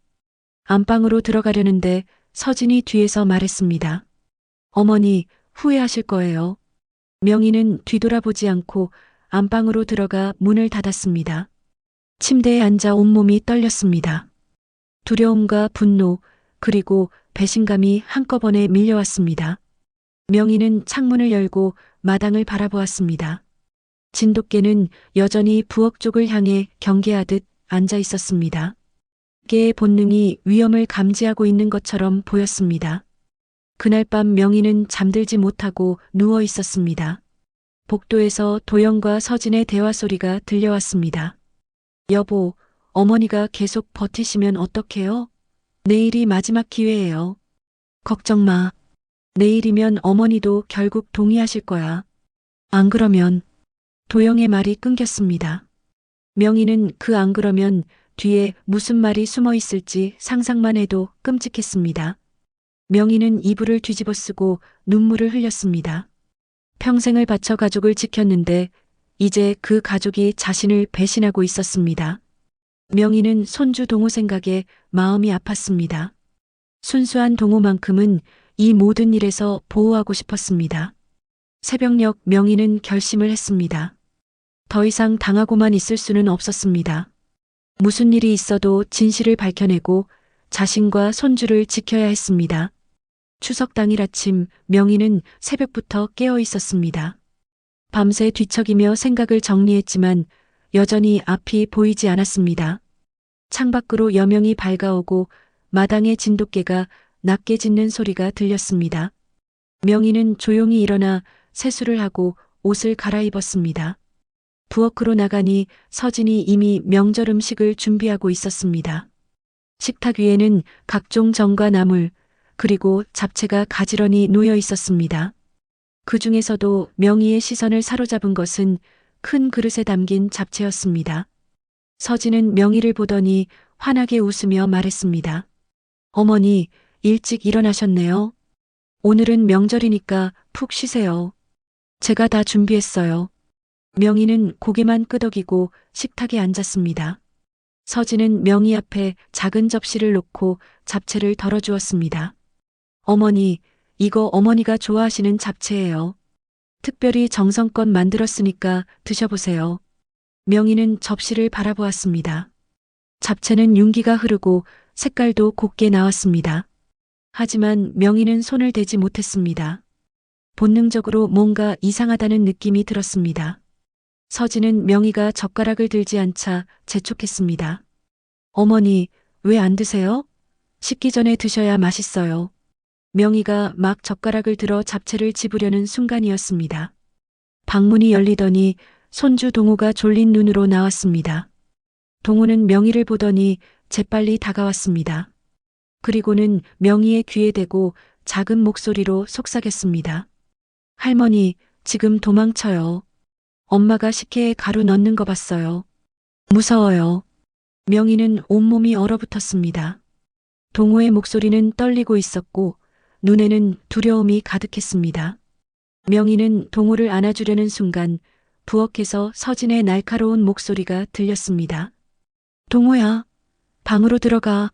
안방으로 들어가려는데 서진이 뒤에서 말했습니다. 어머니, 후회하실 거예요. 명희는 뒤돌아보지 않고 안방으로 들어가 문을 닫았습니다. 침대에 앉아 온몸이 떨렸습니다. 두려움과 분노, 그리고 배신감이 한꺼번에 밀려왔습니다. 명희는 창문을 열고 마당을 바라보았습니다. 진돗개는 여전히 부엌 쪽을 향해 경계하듯 앉아 있었습니다. 개의 본능이 위험을 감지하고 있는 것처럼 보였습니다. 그날 밤 명희는 잠들지 못하고 누워 있었습니다. 복도에서 도영과 서진의 대화 소리가 들려왔습니다. 여보, 어머니가 계속 버티시면 어떡해요? 내일이 마지막 기회예요. 걱정 마. 내일이면 어머니도 결국 동의하실 거야. 안 그러면. 도영의 말이 끊겼습니다. 명희는 그 안 그러면 뒤에 무슨 말이 숨어 있을지 상상만 해도 끔찍했습니다. 명희는 이불을 뒤집어 쓰고 눈물을 흘렸습니다. 평생을 바쳐 가족을 지켰는데 이제 그 가족이 자신을 배신하고 있었습니다. 명희는 손주 동호 생각에 마음이 아팠습니다. 순수한 동호만큼은 이 모든 일에서 보호하고 싶었습니다. 새벽녘 명희는 결심을 했습니다. 더 이상 당하고만 있을 수는 없었습니다. 무슨 일이 있어도 진실을 밝혀내고 자신과 손주를 지켜야 했습니다. 추석 당일 아침 명희는 새벽부터 깨어 있었습니다. 밤새 뒤척이며 생각을 정리했지만 여전히 앞이 보이지 않았습니다. 창밖으로 여명이 밝아오고 마당의 진돗개가 낮게 짖는 소리가 들렸습니다. 명희는 조용히 일어나 세수를 하고 옷을 갈아입었습니다. 부엌으로 나가니 서진이 이미 명절 음식을 준비하고 있었습니다. 식탁 위에는 각종 전과 나물, 그리고 잡채가 가지런히 놓여 있었습니다. 그 중에서도 명희의 시선을 사로잡은 것은 큰 그릇에 담긴 잡채였습니다. 서진은 명희를 보더니 환하게 웃으며 말했습니다. 어머니, 일찍 일어나셨네요. 오늘은 명절이니까 푹 쉬세요. 제가 다 준비했어요. 명희는 고개만 끄덕이고 식탁에 앉았습니다. 서진은 명희 앞에 작은 접시를 놓고 잡채를 덜어주었습니다. 어머니, 이거 어머니가 좋아하시는 잡채예요. 특별히 정성껏 만들었으니까 드셔보세요. 명희는 접시를 바라보았습니다. 잡채는 윤기가 흐르고 색깔도 곱게 나왔습니다. 하지만 명희는 손을 대지 못했습니다. 본능적으로 뭔가 이상하다는 느낌이 들었습니다. 서진은 명희가 젓가락을 들지 않자 재촉했습니다. 어머니, 왜 안 드세요? 식기 전에 드셔야 맛있어요. 명희가 막 젓가락을 들어 잡채를 집으려는 순간이었습니다. 방문이 열리더니 손주 동호가 졸린 눈으로 나왔습니다. 동호는 명희를 보더니 재빨리 다가왔습니다. 그리고는 명희의 귀에 대고 작은 목소리로 속삭였습니다. 할머니, 지금 도망쳐요. 엄마가 식혜에 가루 넣는 거 봤어요. 무서워요. 명희는 온몸이 얼어붙었습니다. 동호의 목소리는 떨리고 있었고 눈에는 두려움이 가득했습니다. 명희는 동호를 안아주려는 순간 부엌에서 서진의 날카로운 목소리가 들렸습니다. 동호야, 방으로 들어가.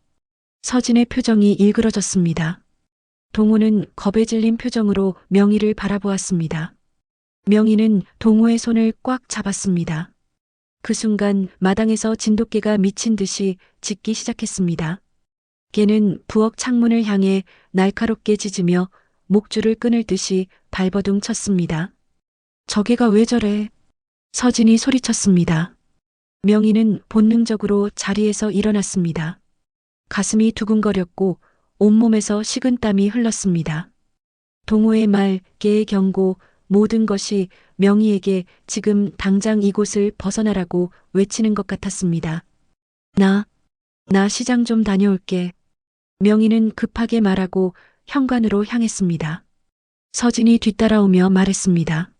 서진의 표정이 일그러졌습니다. 동호는 겁에 질린 표정으로 명희를 바라보았습니다. 명희는 동호의 손을 꽉 잡았습니다. 그 순간 마당에서 진돗개가 미친 듯이 짖기 시작했습니다. 개는 부엌 창문을 향해 날카롭게 짖으며 목줄을 끊을 듯이 발버둥 쳤습니다. 저 개가 왜 저래? 서진이 소리쳤습니다. 명희는 본능적으로 자리에서 일어났습니다. 가슴이 두근거렸고 온몸에서 식은땀이 흘렀습니다. 동호의 말, 개의 경고, 모든 것이 명희에게 지금 당장 이곳을 벗어나라고 외치는 것 같았습니다. 나 시장 좀 다녀올게. 명희는 급하게 말하고 현관으로 향했습니다. 서진이 뒤따라오며 말했습니다.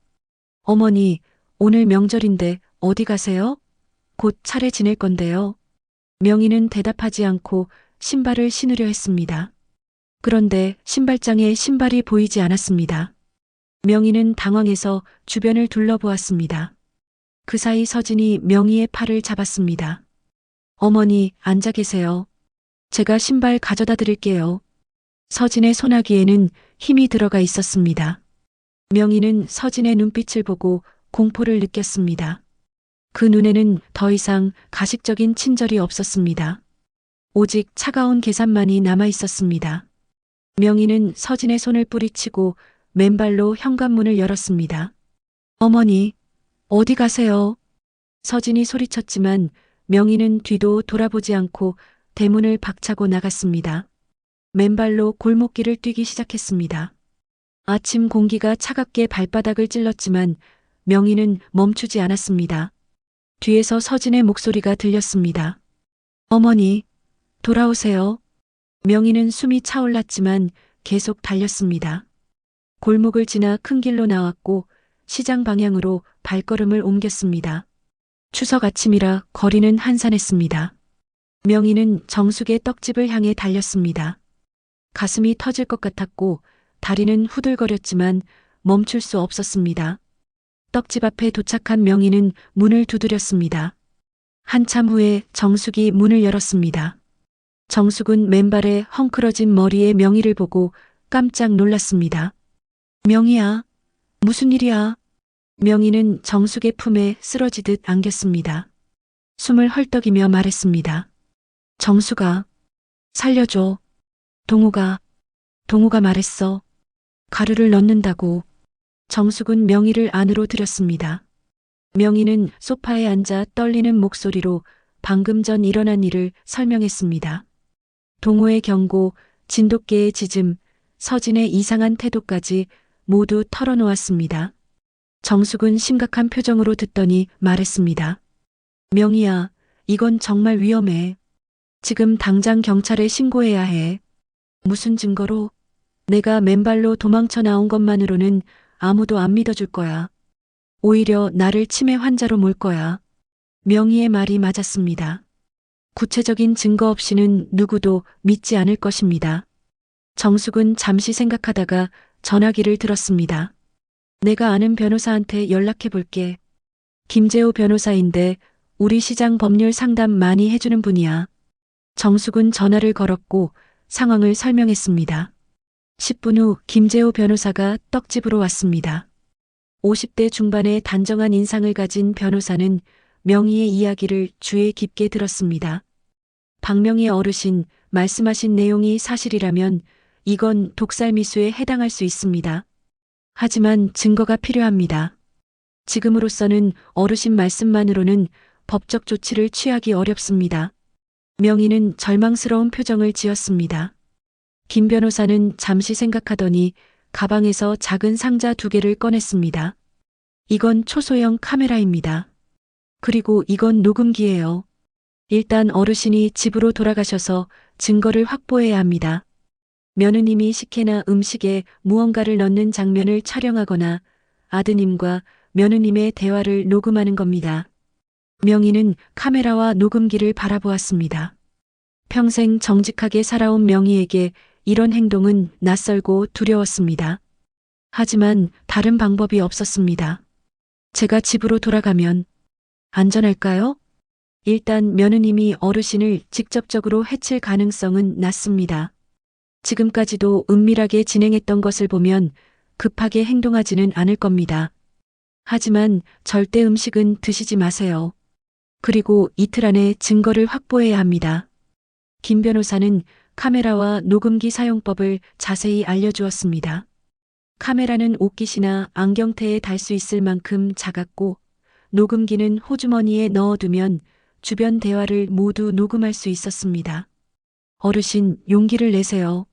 어머니, 오늘 명절인데 어디 가세요? 곧 차례 지낼 건데요. 명희는 대답하지 않고 신발을 신으려 했습니다. 그런데 신발장에 신발이 보이지 않았습니다. 명희는 당황해서 주변을 둘러보았습니다. 그 사이 서진이 명희의 팔을 잡았습니다. 어머니, 앉아 계세요. 제가 신발 가져다 드릴게요. 서진의 소나기에는 힘이 들어가 있었습니다. 명희는 서진의 눈빛을 보고 공포를 느꼈습니다. 그 눈에는 더 이상 가식적인 친절이 없었습니다. 오직 차가운 계산만이 남아 있었습니다. 명희는 서진의 손을 뿌리치고 맨발로 현관문을 열었습니다. 어머니, 어디 가세요? 서진이 소리쳤지만 명희는 뒤도 돌아보지 않고 대문을 박차고 나갔습니다. 맨발로 골목길을 뛰기 시작했습니다. 아침 공기가 차갑게 발바닥을 찔렀지만 명희는 멈추지 않았습니다. 뒤에서 서진의 목소리가 들렸습니다. 어머니, 돌아오세요. 명희는 숨이 차올랐지만 계속 달렸습니다. 골목을 지나 큰 길로 나왔고 시장 방향으로 발걸음을 옮겼습니다. 추석 아침이라 거리는 한산했습니다. 명희는 정숙의 떡집을 향해 달렸습니다. 가슴이 터질 것 같았고 다리는 후들거렸지만 멈출 수 없었습니다. 떡집 앞에 도착한 명희는 문을 두드렸습니다. 한참 후에 정숙이 문을 열었습니다. 정숙은 맨발에 헝클어진 머리의 명희를 보고 깜짝 놀랐습니다. 명희야, 무슨 일이야? 명희는 정숙의 품에 쓰러지듯 안겼습니다. 숨을 헐떡이며 말했습니다. 정숙아, 살려줘. 동호가 말했어. 가루를 넣는다고. 정숙은 명희를 안으로 들였습니다. 명희는 소파에 앉아 떨리는 목소리로 방금 전 일어난 일을 설명했습니다. 동호의 경고, 진돗개의 짖음, 서진의 이상한 태도까지 모두 털어놓았습니다. 정숙은 심각한 표정으로 듣더니 말했습니다. 명희야, 이건 정말 위험해. 지금 당장 경찰에 신고해야 해. 무슨 증거로? 내가 맨발로 도망쳐 나온 것만으로는 아무도 안 믿어줄 거야. 오히려 나를 치매 환자로 몰 거야. 명희의 말이 맞았습니다. 구체적인 증거 없이는 누구도 믿지 않을 것입니다. 정숙은 잠시 생각하다가 전화기를 들었습니다. 내가 아는 변호사한테 연락해 볼게. 김재호 변호사인데 우리 시장 법률 상담 많이 해주는 분이야. 정숙은 전화를 걸었고 상황을 설명했습니다. 10분 후 김재호 변호사가 떡집으로 왔습니다. 50대 중반의 단정한 인상을 가진 변호사는 명희의 이야기를 주의 깊게 들었습니다. 박명희 어르신, 말씀하신 내용이 사실이라면 이건 독살미수에 해당할 수 있습니다. 하지만 증거가 필요합니다. 지금으로서는 어르신 말씀만으로는 법적 조치를 취하기 어렵습니다. 명희는 절망스러운 표정을 지었습니다. 김 변호사는 잠시 생각하더니 가방에서 작은 상자 2개를 꺼냈습니다. 이건 초소형 카메라입니다. 그리고 이건 녹음기예요. 일단 어르신이 집으로 돌아가셔서 증거를 확보해야 합니다. 며느님이 식혜나 음식에 무언가를 넣는 장면을 촬영하거나 아드님과 며느님의 대화를 녹음하는 겁니다. 명희는 카메라와 녹음기를 바라보았습니다. 평생 정직하게 살아온 명희에게 이런 행동은 낯설고 두려웠습니다. 하지만 다른 방법이 없었습니다. 제가 집으로 돌아가면 안전할까요? 일단 며느님이 어르신을 직접적으로 해칠 가능성은 낮습니다. 지금까지도 은밀하게 진행했던 것을 보면 급하게 행동하지는 않을 겁니다. 하지만 절대 음식은 드시지 마세요. 그리고 이틀 안에 증거를 확보해야 합니다. 김 변호사는 카메라와 녹음기 사용법을 자세히 알려주었습니다. 카메라는 옷깃이나 안경테에 달 수 있을 만큼 작았고, 녹음기는 호주머니에 넣어두면 주변 대화를 모두 녹음할 수 있었습니다. 어르신, 용기를 내세요.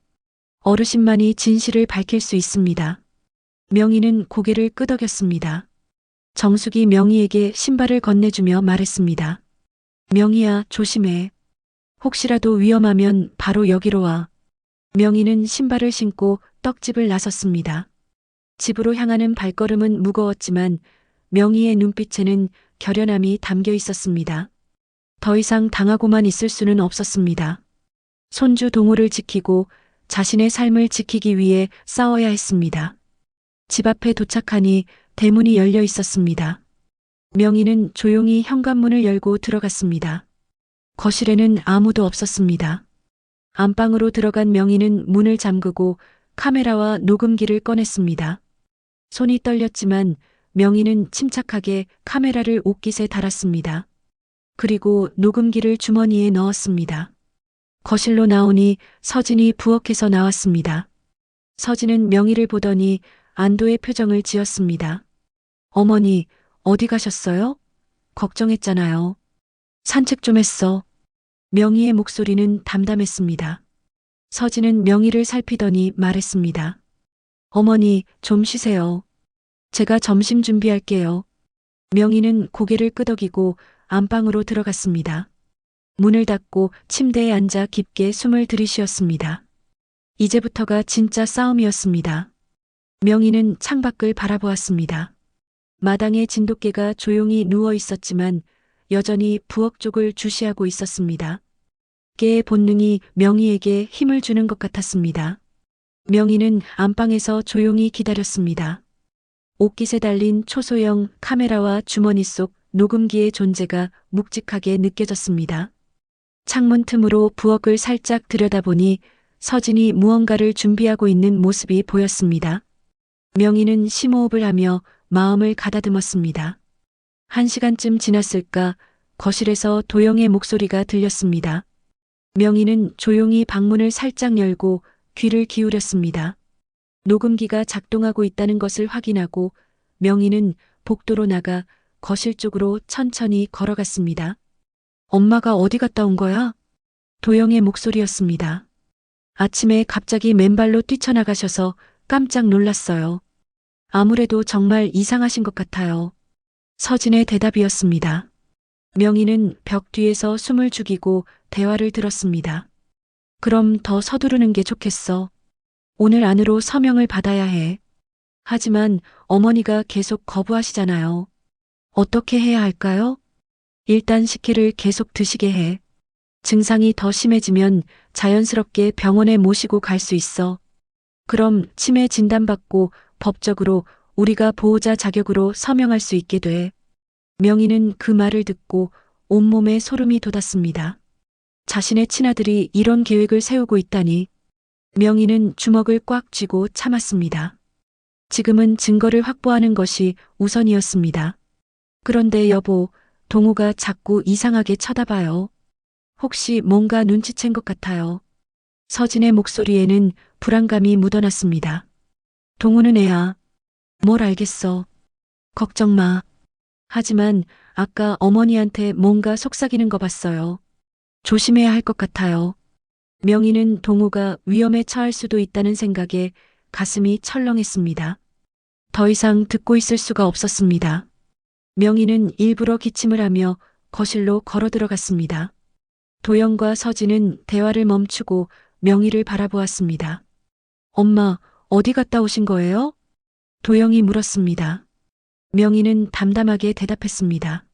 어르신만이 진실을 밝힐 수 있습니다. 명희는 고개를 끄덕였습니다. 정숙이 명희에게 신발을 건네주며 말했습니다. 명희야, 조심해. 혹시라도 위험하면 바로 여기로 와. 명희는 신발을 신고 떡집을 나섰습니다. 집으로 향하는 발걸음은 무거웠지만 명희의 눈빛에는 결연함이 담겨 있었습니다. 더 이상 당하고만 있을 수는 없었습니다. 손주 동호를 지키고 자신의 삶을 지키기 위해 싸워야 했습니다. 집 앞에 도착하니 대문이 열려 있었습니다. 명희는 조용히 현관문을 열고 들어갔습니다. 거실에는 아무도 없었습니다. 안방으로 들어간 명희는 문을 잠그고 카메라와 녹음기를 꺼냈습니다. 손이 떨렸지만 명희는 침착하게 카메라를 옷깃에 달았습니다. 그리고 녹음기를 주머니에 넣었습니다. 거실로 나오니 서진이 부엌에서 나왔습니다. 서진은 명희를 보더니 안도의 표정을 지었습니다. 어머니, 어디 가셨어요? 걱정했잖아요. 산책 좀 했어. 명희의 목소리는 담담했습니다. 서진은 명희를 살피더니 말했습니다. 어머니, 좀 쉬세요. 제가 점심 준비할게요. 명희는 고개를 끄덕이고 안방으로 들어갔습니다. 문을 닫고 침대에 앉아 깊게 숨을 들이쉬었습니다. 이제부터가 진짜 싸움이었습니다. 명희는 창밖을 바라보았습니다. 마당에 진돗개가 조용히 누워 있었지만 여전히 부엌 쪽을 주시하고 있었습니다. 개의 본능이 명희에게 힘을 주는 것 같았습니다. 명희는 안방에서 조용히 기다렸습니다. 옷깃에 달린 초소형 카메라와 주머니 속 녹음기의 존재가 묵직하게 느껴졌습니다. 창문 틈으로 부엌을 살짝 들여다보니 서진이 무언가를 준비하고 있는 모습이 보였습니다. 명희는 심호흡을 하며 마음을 가다듬었습니다. 1시간쯤 지났을까 거실에서 도영의 목소리가 들렸습니다. 명희는 조용히 방문을 살짝 열고 귀를 기울였습니다. 녹음기가 작동하고 있다는 것을 확인하고 명희는 복도로 나가 거실 쪽으로 천천히 걸어갔습니다. 엄마가 어디 갔다 온 거야? 도영의 목소리였습니다. 아침에 갑자기 맨발로 뛰쳐나가셔서 깜짝 놀랐어요. 아무래도 정말 이상하신 것 같아요. 서진의 대답이었습니다. 명희는 벽 뒤에서 숨을 죽이고 대화를 들었습니다. 그럼 더 서두르는 게 좋겠어. 오늘 안으로 서명을 받아야 해. 하지만 어머니가 계속 거부하시잖아요. 어떻게 해야 할까요? 일단 식혜를 계속 드시게 해. 증상이 더 심해지면 자연스럽게 병원에 모시고 갈 수 있어. 그럼 치매 진단받고 법적으로 우리가 보호자 자격으로 서명할 수 있게 돼. 명희는 그 말을 듣고 온몸에 소름이 돋았습니다. 자신의 친아들이 이런 계획을 세우고 있다니. 명희는 주먹을 꽉 쥐고 참았습니다. 지금은 증거를 확보하는 것이 우선이었습니다. 그런데 여보, 동호가 자꾸 이상하게 쳐다봐요. 혹시 뭔가 눈치챈 것 같아요. 서진의 목소리에는 불안감이 묻어났습니다. 동호는 애야. 뭘 알겠어. 걱정 마. 하지만 아까 어머니한테 뭔가 속삭이는 거 봤어요. 조심해야 할 것 같아요. 명희는 동호가 위험에 처할 수도 있다는 생각에 가슴이 철렁했습니다. 더 이상 듣고 있을 수가 없었습니다. 명희는 일부러 기침을 하며 거실로 걸어 들어갔습니다. 도영과 서진은 대화를 멈추고 명희를 바라보았습니다. 엄마, 어디 갔다 오신 거예요? 도영이 물었습니다. 명희는 담담하게 대답했습니다.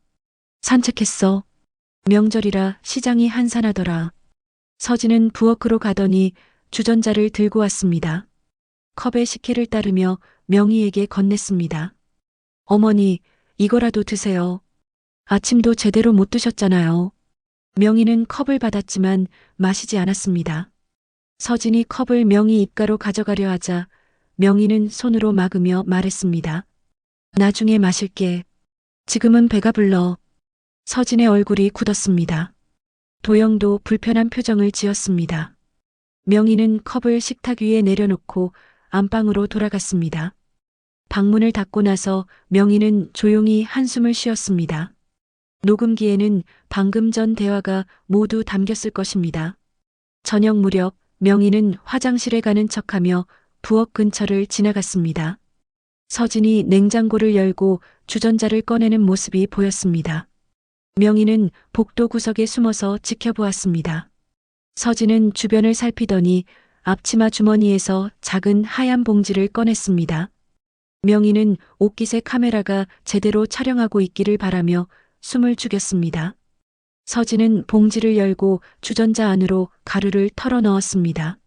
산책했어. 명절이라 시장이 한산하더라. 서진은 부엌으로 가더니 주전자를 들고 왔습니다. 컵에 식혜를 따르며 명희에게 건넸습니다. 어머니, 이거라도 드세요. 아침도 제대로 못 드셨잖아요. 명희는 컵을 받았지만 마시지 않았습니다. 서진이 컵을 명희 입가로 가져가려 하자 명희는 손으로 막으며 말했습니다. 나중에 마실게. 지금은 배가 불러. 서진의 얼굴이 굳었습니다. 도영도 불편한 표정을 지었습니다. 명희는 컵을 식탁 위에 내려놓고 안방으로 돌아갔습니다. 방문을 닫고 나서 명희는 조용히 한숨을 쉬었습니다. 녹음기에는 방금 전 대화가 모두 담겼을 것입니다. 저녁 무렵 명희는 화장실에 가는 척하며 부엌 근처를 지나갔습니다. 서진이 냉장고를 열고 주전자를 꺼내는 모습이 보였습니다. 명희는 복도 구석에 숨어서 지켜보았습니다. 서진은 주변을 살피더니 앞치마 주머니에서 작은 하얀 봉지를 꺼냈습니다. 명희는 옷깃에 카메라가 제대로 촬영하고 있기를 바라며 숨을 죽였습니다. 서진은 봉지를 열고 주전자 안으로 가루를 털어 넣었습니다.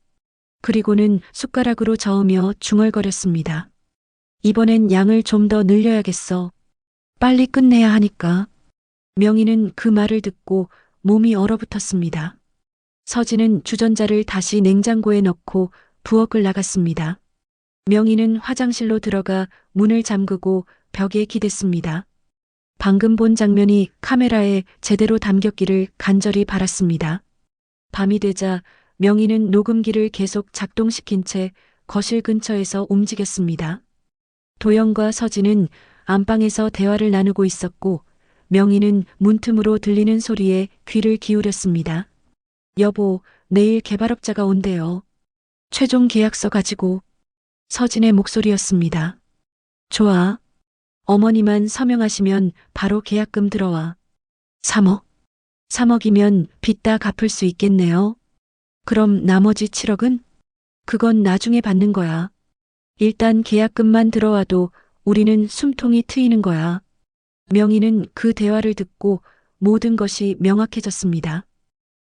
그리고는 숟가락으로 저으며 중얼거렸습니다. 이번엔 양을 좀 더 늘려야겠어. 빨리 끝내야 하니까. 명희는 그 말을 듣고 몸이 얼어붙었습니다. 서진은 주전자를 다시 냉장고에 넣고 부엌을 나갔습니다. 명희는 화장실로 들어가 문을 잠그고 벽에 기댔습니다. 방금 본 장면이 카메라에 제대로 담겼기를 간절히 바랐습니다. 밤이 되자 명희는 녹음기를 계속 작동시킨 채 거실 근처에서 움직였습니다. 도영과 서진은 안방에서 대화를 나누고 있었고 명희는 문틈으로 들리는 소리에 귀를 기울였습니다. 여보, 내일 개발업자가 온대요. 최종 계약서 가지고. 서진의 목소리였습니다. 좋아. 어머니만 서명하시면 바로 계약금 들어와. 3억. 3억이면 빚 다 갚을 수 있겠네요. 그럼 나머지 7억은? 그건 나중에 받는 거야. 일단 계약금만 들어와도 우리는 숨통이 트이는 거야. 명희는 그 대화를 듣고 모든 것이 명확해졌습니다.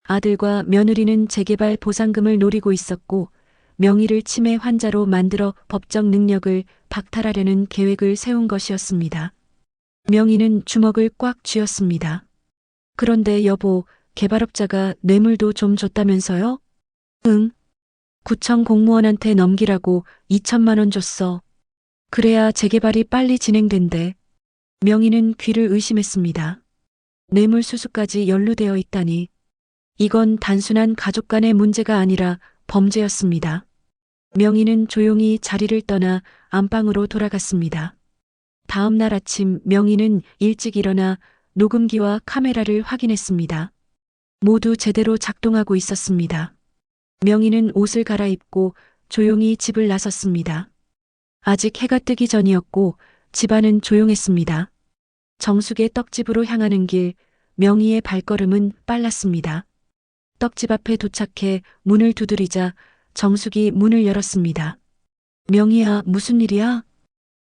아들과 며느리는 재개발 보상금을 노리고 있었고 명희를 치매 환자로 만들어 법적 능력을 박탈하려는 계획을 세운 것이었습니다. 명희는 주먹을 꽉 쥐었습니다. 그런데 여보, 개발업자가 뇌물도 좀 줬다면서요? 응. 구청 공무원한테 넘기라고 2천만 원 줬어. 그래야 재개발이 빨리 진행된대. 명희는 귀를 의심했습니다. 뇌물 수수까지 연루되어 있다니. 이건 단순한 가족 간의 문제가 아니라 범죄였습니다. 명희는 조용히 자리를 떠나 안방으로 돌아갔습니다. 다음 날 아침 명희는 일찍 일어나 녹음기와 카메라를 확인했습니다. 모두 제대로 작동하고 있었습니다. 명희는 옷을 갈아입고 조용히 집을 나섰습니다. 아직 해가 뜨기 전이었고 집안은 조용했습니다. 정숙의 떡집으로 향하는 길, 명희의 발걸음은 빨랐습니다. 떡집 앞에 도착해 문을 두드리자 정숙이 문을 열었습니다. 명희야, 무슨 일이야?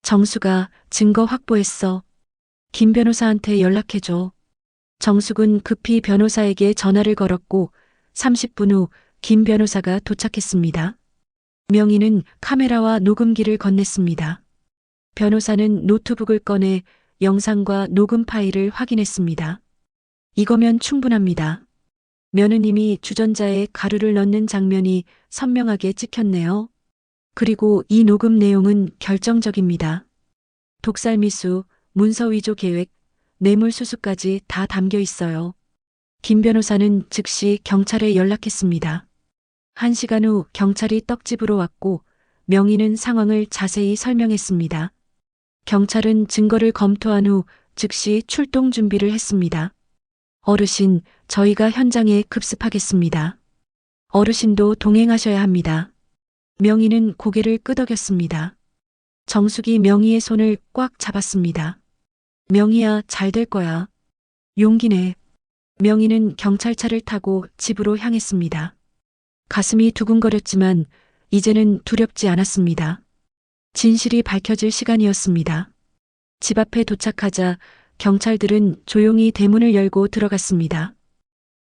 정숙아, 증거 확보했어. 김 변호사한테 연락해줘. 정숙은 급히 변호사에게 전화를 걸었고 30분 후 김 변호사가 도착했습니다. 명희는 카메라와 녹음기를 건넸습니다. 변호사는 노트북을 꺼내 영상과 녹음 파일을 확인했습니다. 이거면 충분합니다. 며느님이 주전자에 가루를 넣는 장면이 선명하게 찍혔네요. 그리고 이 녹음 내용은 결정적입니다. 독살미수, 문서위조 계획, 뇌물수수까지 다 담겨 있어요. 김 변호사는 즉시 경찰에 연락했습니다. 1시간 후 경찰이 떡집으로 왔고 명희는 상황을 자세히 설명했습니다. 경찰은 증거를 검토한 후 즉시 출동 준비를 했습니다. 어르신, 저희가 현장에 급습하겠습니다. 어르신도 동행하셔야 합니다. 명희는 고개를 끄덕였습니다. 정숙이 명희의 손을 꽉 잡았습니다. 명희야, 잘 될 거야. 용기내. 명희는 경찰차를 타고 집으로 향했습니다. 가슴이 두근거렸지만 이제는 두렵지 않았습니다. 진실이 밝혀질 시간이었습니다. 집 앞에 도착하자 경찰들은 조용히 대문을 열고 들어갔습니다.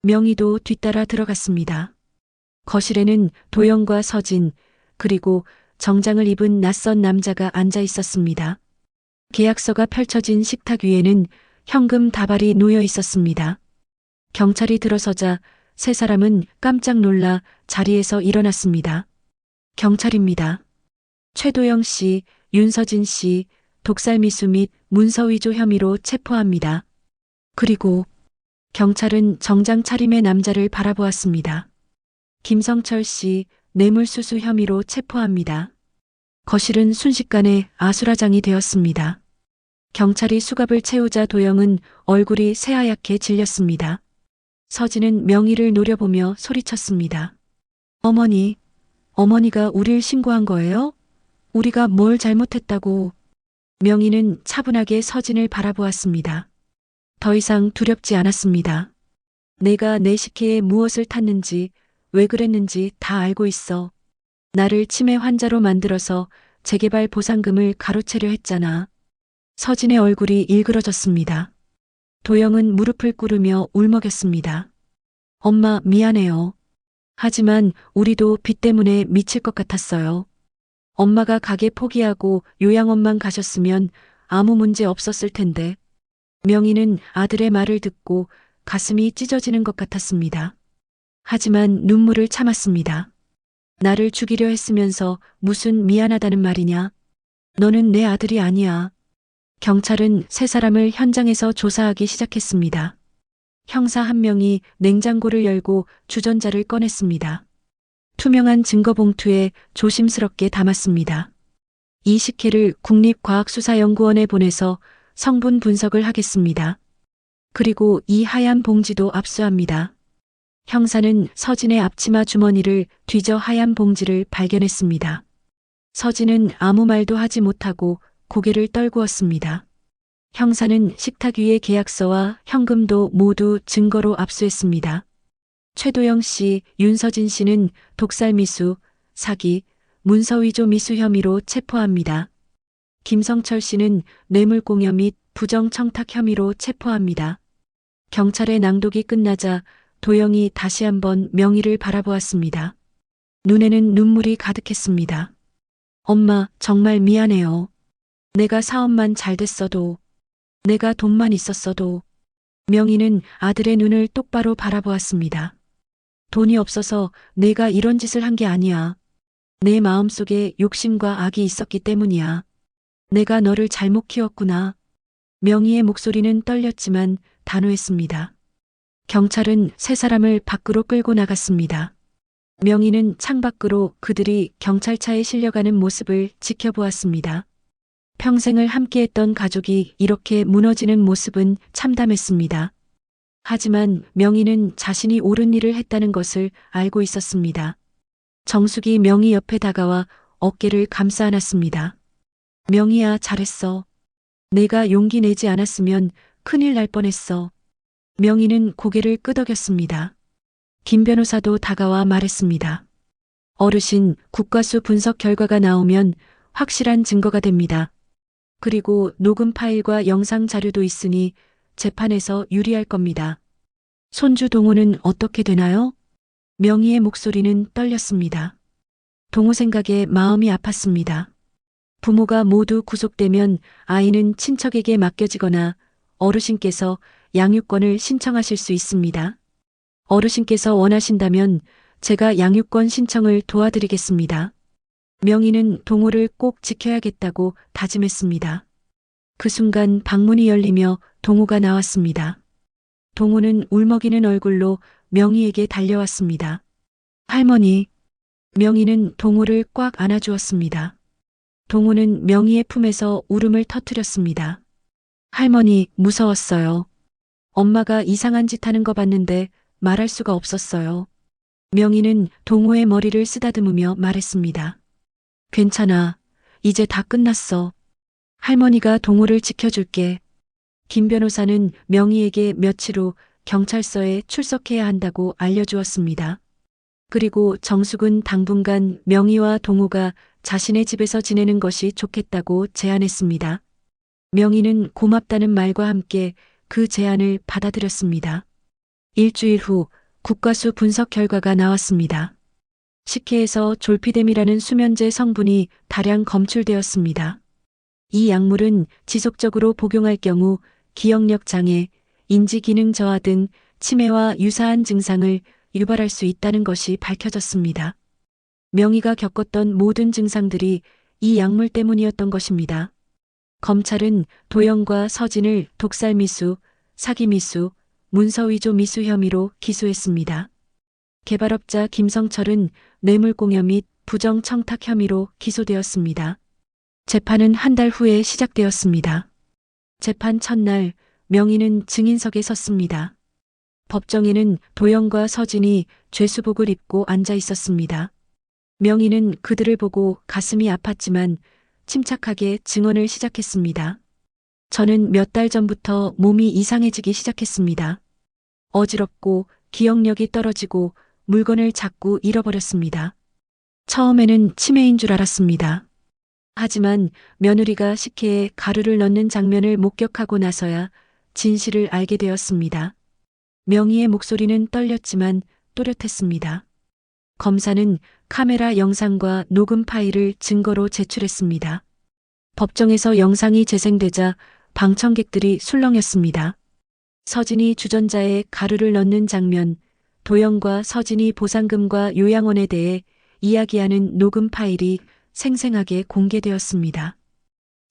명희도 뒤따라 들어갔습니다. 거실에는 도영과 서진, 그리고 정장을 입은 낯선 남자가 앉아 있었습니다. 계약서가 펼쳐진 식탁 위에는 현금 다발이 놓여 있었습니다. 경찰이 들어서자 세 사람은 깜짝 놀라 자리에서 일어났습니다. 경찰입니다. 최도영 씨, 윤서진 씨, 독살미수 및 문서위조 혐의로 체포합니다. 그리고 경찰은 정장 차림의 남자를 바라보았습니다. 김성철 씨, 뇌물수수 혐의로 체포합니다. 거실은 순식간에 아수라장이 되었습니다. 경찰이 수갑을 채우자 도영은 얼굴이 새하얗게 질렸습니다. 서진은 명희를 노려보며 소리쳤습니다. 어머니, 어머니가 우릴 신고한 거예요? 우리가 뭘 잘못했다고. 명희는 차분하게 서진을 바라보았습니다. 더 이상 두렵지 않았습니다. 내가 내 식혜에 무엇을 탔는지, 왜 그랬는지 다 알고 있어. 나를 치매 환자로 만들어서 재개발 보상금을 가로채려 했잖아. 서진의 얼굴이 일그러졌습니다. 도영은 무릎을 꿇으며 울먹였습니다. 엄마, 미안해요. 하지만 우리도 빚 때문에 미칠 것 같았어요. 엄마가 가게 포기하고 요양원만 가셨으면 아무 문제 없었을 텐데. 명희는 아들의 말을 듣고 가슴이 찢어지는 것 같았습니다. 하지만 눈물을 참았습니다. 나를 죽이려 했으면서 무슨 미안하다는 말이냐? 너는 내 아들이 아니야. 경찰은 세 사람을 현장에서 조사하기 시작했습니다. 형사 한 명이 냉장고를 열고 주전자를 꺼냈습니다. 투명한 증거봉투에 조심스럽게 담았습니다. 이 식혜를 국립과학수사연구원에 보내서 성분 분석을 하겠습니다. 그리고 이 하얀 봉지도 압수합니다. 형사는 서진의 앞치마 주머니를 뒤져 하얀 봉지를 발견했습니다. 서진은 아무 말도 하지 못하고 고개를 떨구었습니다. 형사는 식탁 위의 계약서와 현금도 모두 증거로 압수했습니다. 최도영 씨, 윤서진 씨는 독살미수, 사기, 문서위조 미수 혐의로 체포합니다. 김성철 씨는 뇌물공여 및 부정청탁 혐의로 체포합니다. 경찰의 낭독이 끝나자 도영이 다시 한번 명희를 바라보았습니다. 눈에는 눈물이 가득했습니다. 엄마, 정말 미안해요. 내가 사업만 잘 됐어도, 내가 돈만 있었어도. 명희는 아들의 눈을 똑바로 바라보았습니다. 돈이 없어서 내가 이런 짓을 한 게 아니야. 내 마음속에 욕심과 악이 있었기 때문이야. 내가 너를 잘못 키웠구나. 명희의 목소리는 떨렸지만 단호했습니다. 경찰은 세 사람을 밖으로 끌고 나갔습니다. 명희는 창밖으로 그들이 경찰차에 실려가는 모습을 지켜보았습니다. 평생을 함께했던 가족이 이렇게 무너지는 모습은 참담했습니다. 하지만 명희는 자신이 옳은 일을 했다는 것을 알고 있었습니다. 정숙이 명희 옆에 다가와 어깨를 감싸 안았습니다. 명희야, 잘했어. 내가 용기 내지 않았으면 큰일 날 뻔했어. 명희는 고개를 끄덕였습니다. 김 변호사도 다가와 말했습니다. 어르신, 국과수 분석 결과가 나오면 확실한 증거가 됩니다. 그리고 녹음 파일과 영상 자료도 있으니 재판에서 유리할 겁니다. 손주 동호는 어떻게 되나요? 명희의 목소리는 떨렸습니다. 동호 생각에 마음이 아팠습니다. 부모가 모두 구속되면 아이는 친척에게 맡겨지거나 어르신께서 양육권을 신청하실 수 있습니다. 어르신께서 원하신다면 제가 양육권 신청을 도와드리겠습니다. 명희는 동호를 꼭 지켜야겠다고 다짐했습니다. 그 순간 방문이 열리며 동호가 나왔습니다. 동호는 울먹이는 얼굴로 명희에게 달려왔습니다. 할머니. 명희는 동호를 꽉 안아주었습니다. 동호는 명희의 품에서 울음을 터뜨렸습니다. 할머니, 무서웠어요. 엄마가 이상한 짓 하는 거 봤는데 말할 수가 없었어요. 명희는 동호의 머리를 쓰다듬으며 말했습니다. 괜찮아. 이제 다 끝났어. 할머니가 동호를 지켜줄게. 김 변호사는 명희에게 며칠 후 경찰서에 출석해야 한다고 알려주었습니다. 그리고 정숙은 당분간 명희와 동호가 자신의 집에서 지내는 것이 좋겠다고 제안했습니다. 명희는 고맙다는 말과 함께 그 제안을 받아들였습니다. 일주일 후 국과수 분석 결과가 나왔습니다. 식혜에서 졸피뎀이라는 수면제 성분이 다량 검출되었습니다. 이 약물은 지속적으로 복용할 경우 기억력 장애, 인지 기능 저하 등 치매와 유사한 증상을 유발할 수 있다는 것이 밝혀졌습니다. 명희가 겪었던 모든 증상들이 이 약물 때문이었던 것입니다. 검찰은 도영과 서진을 독살미수, 사기미수, 문서위조 미수 혐의로 기소했습니다. 개발업자 김성철은 뇌물공여 및 부정청탁 혐의로 기소되었습니다. 재판은 한 달 후에 시작되었습니다. 재판 첫날 명희는 증인석에 섰습니다. 법정에는 도영과 서진이 죄수복을 입고 앉아 있었습니다. 명희는 그들을 보고 가슴이 아팠지만 침착하게 증언을 시작했습니다. 저는 몇 달 전부터 몸이 이상해지기 시작했습니다. 어지럽고 기억력이 떨어지고 물건을 자꾸 잃어버렸습니다. 처음에는 치매인 줄 알았습니다. 하지만 며느리가 식혜에 가루를 넣는 장면을 목격하고 나서야 진실을 알게 되었습니다. 명희의 목소리는 떨렸지만 또렷했습니다. 검사는 카메라 영상과 녹음 파일을 증거로 제출했습니다. 법정에서 영상이 재생되자 방청객들이 술렁였습니다. 서진이 주전자에 가루를 넣는 장면, 도영과 서진이 보상금과 요양원에 대해 이야기하는 녹음 파일이 생생하게 공개되었습니다.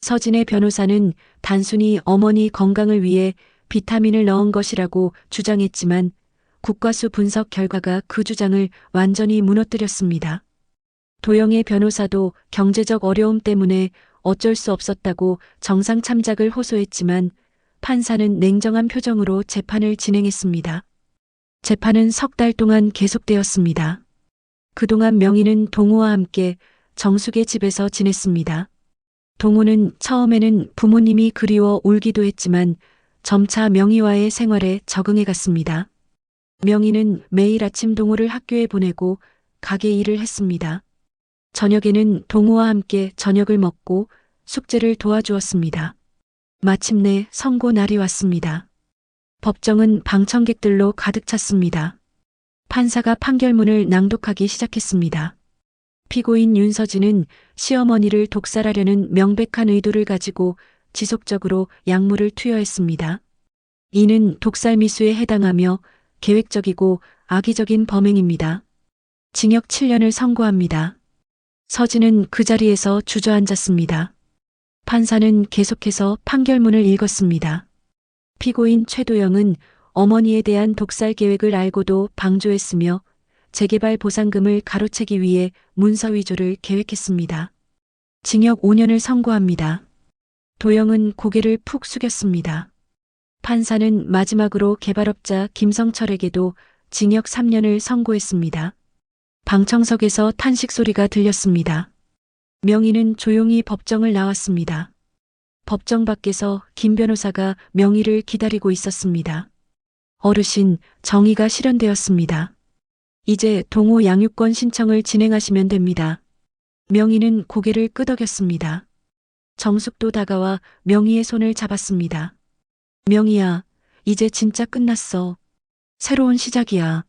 서진의 변호사는 단순히 어머니 건강을 위해 비타민을 넣은 것이라고 주장했지만 국과수 분석 결과가 그 주장을 완전히 무너뜨렸습니다. 도영의 변호사도 경제적 어려움 때문에 어쩔 수 없었다고 정상 참작을 호소했지만 판사는 냉정한 표정으로 재판을 진행했습니다. 재판은 석 달 동안 계속되었습니다. 그동안 명희는 동호와 함께 정숙의 집에서 지냈습니다. 동호는 처음에는 부모님이 그리워 울기도 했지만 점차 명희와의 생활에 적응해 갔습니다. 명희는 매일 아침 동호를 학교에 보내고 가게 일을 했습니다. 저녁에는 동호와 함께 저녁을 먹고 숙제를 도와주었습니다. 마침내 선고 날이 왔습니다. 법정은 방청객들로 가득 찼습니다. 판사가 판결문을 낭독하기 시작했습니다. 피고인 윤서진은 시어머니를 독살하려는 명백한 의도를 가지고 지속적으로 약물을 투여했습니다. 이는 독살 미수에 해당하며 계획적이고 악의적인 범행입니다. 징역 7년을 선고합니다. 서진은 그 자리에서 주저앉았습니다. 판사는 계속해서 판결문을 읽었습니다. 피고인 최도영은 어머니에 대한 독살 계획을 알고도 방조했으며 재개발 보상금을 가로채기 위해 문서 위조를 계획했습니다. 징역 5년을 선고합니다. 도영은 고개를 푹 숙였습니다. 판사는 마지막으로 개발업자 김성철에게도 징역 3년을 선고했습니다. 방청석에서 탄식 소리가 들렸습니다. 명희는 조용히 법정을 나왔습니다. 법정 밖에서 김 변호사가 명희를 기다리고 있었습니다. 어르신, 정의가 실현되었습니다. 이제 동호 양육권 신청을 진행하시면 됩니다. 명희는 고개를 끄덕였습니다. 정숙도 다가와 명희의 손을 잡았습니다. 명희야, 이제 진짜 끝났어. 새로운 시작이야.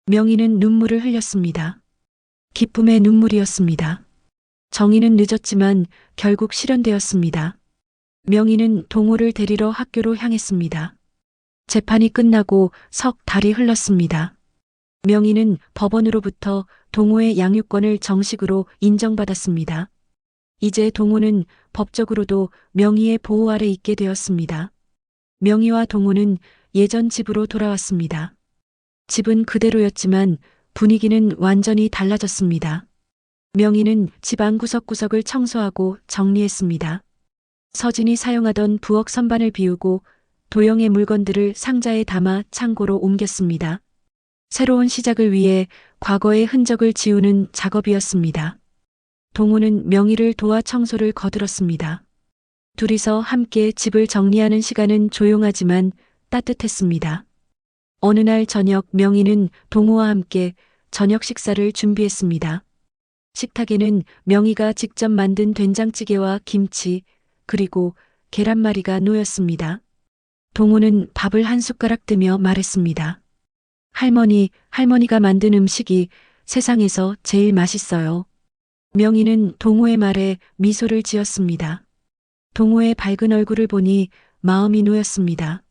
명희는 눈물을 흘렸습니다. 기쁨의 눈물이었습니다. 정의는 늦었지만 결국 실현되었습니다. 명희는 동호를 데리러 학교로 향했습니다. 재판이 끝나고 석 달이 흘렀습니다. 명희는 법원으로부터 동호의 양육권을 정식으로 인정받았습니다. 이제 동호는 법적으로도 명희의 보호 아래 있게 되었습니다. 명희와 동호는 예전 집으로 돌아왔습니다. 집은 그대로였지만 분위기는 완전히 달라졌습니다. 명희는 집 안 구석구석을 청소하고 정리했습니다. 서진이 사용하던 부엌 선반을 비우고 도영의 물건들을 상자에 담아 창고로 옮겼습니다. 새로운 시작을 위해 과거의 흔적을 지우는 작업이었습니다. 동호는 명희를 도와 청소를 거들었습니다. 둘이서 함께 집을 정리하는 시간은 조용하지만 따뜻했습니다. 어느 날 저녁 명희는 동호와 함께 저녁 식사를 준비했습니다. 식탁에는 명희가 직접 만든 된장찌개와 김치, 그리고 계란말이가 놓였습니다. 동호는 밥을 한 숟가락 뜨며 말했습니다. 할머니가 만든 음식이 세상에서 제일 맛있어요. 명희는 동호의 말에 미소를 지었습니다. 동호의 밝은 얼굴을 보니 마음이 놓였습니다.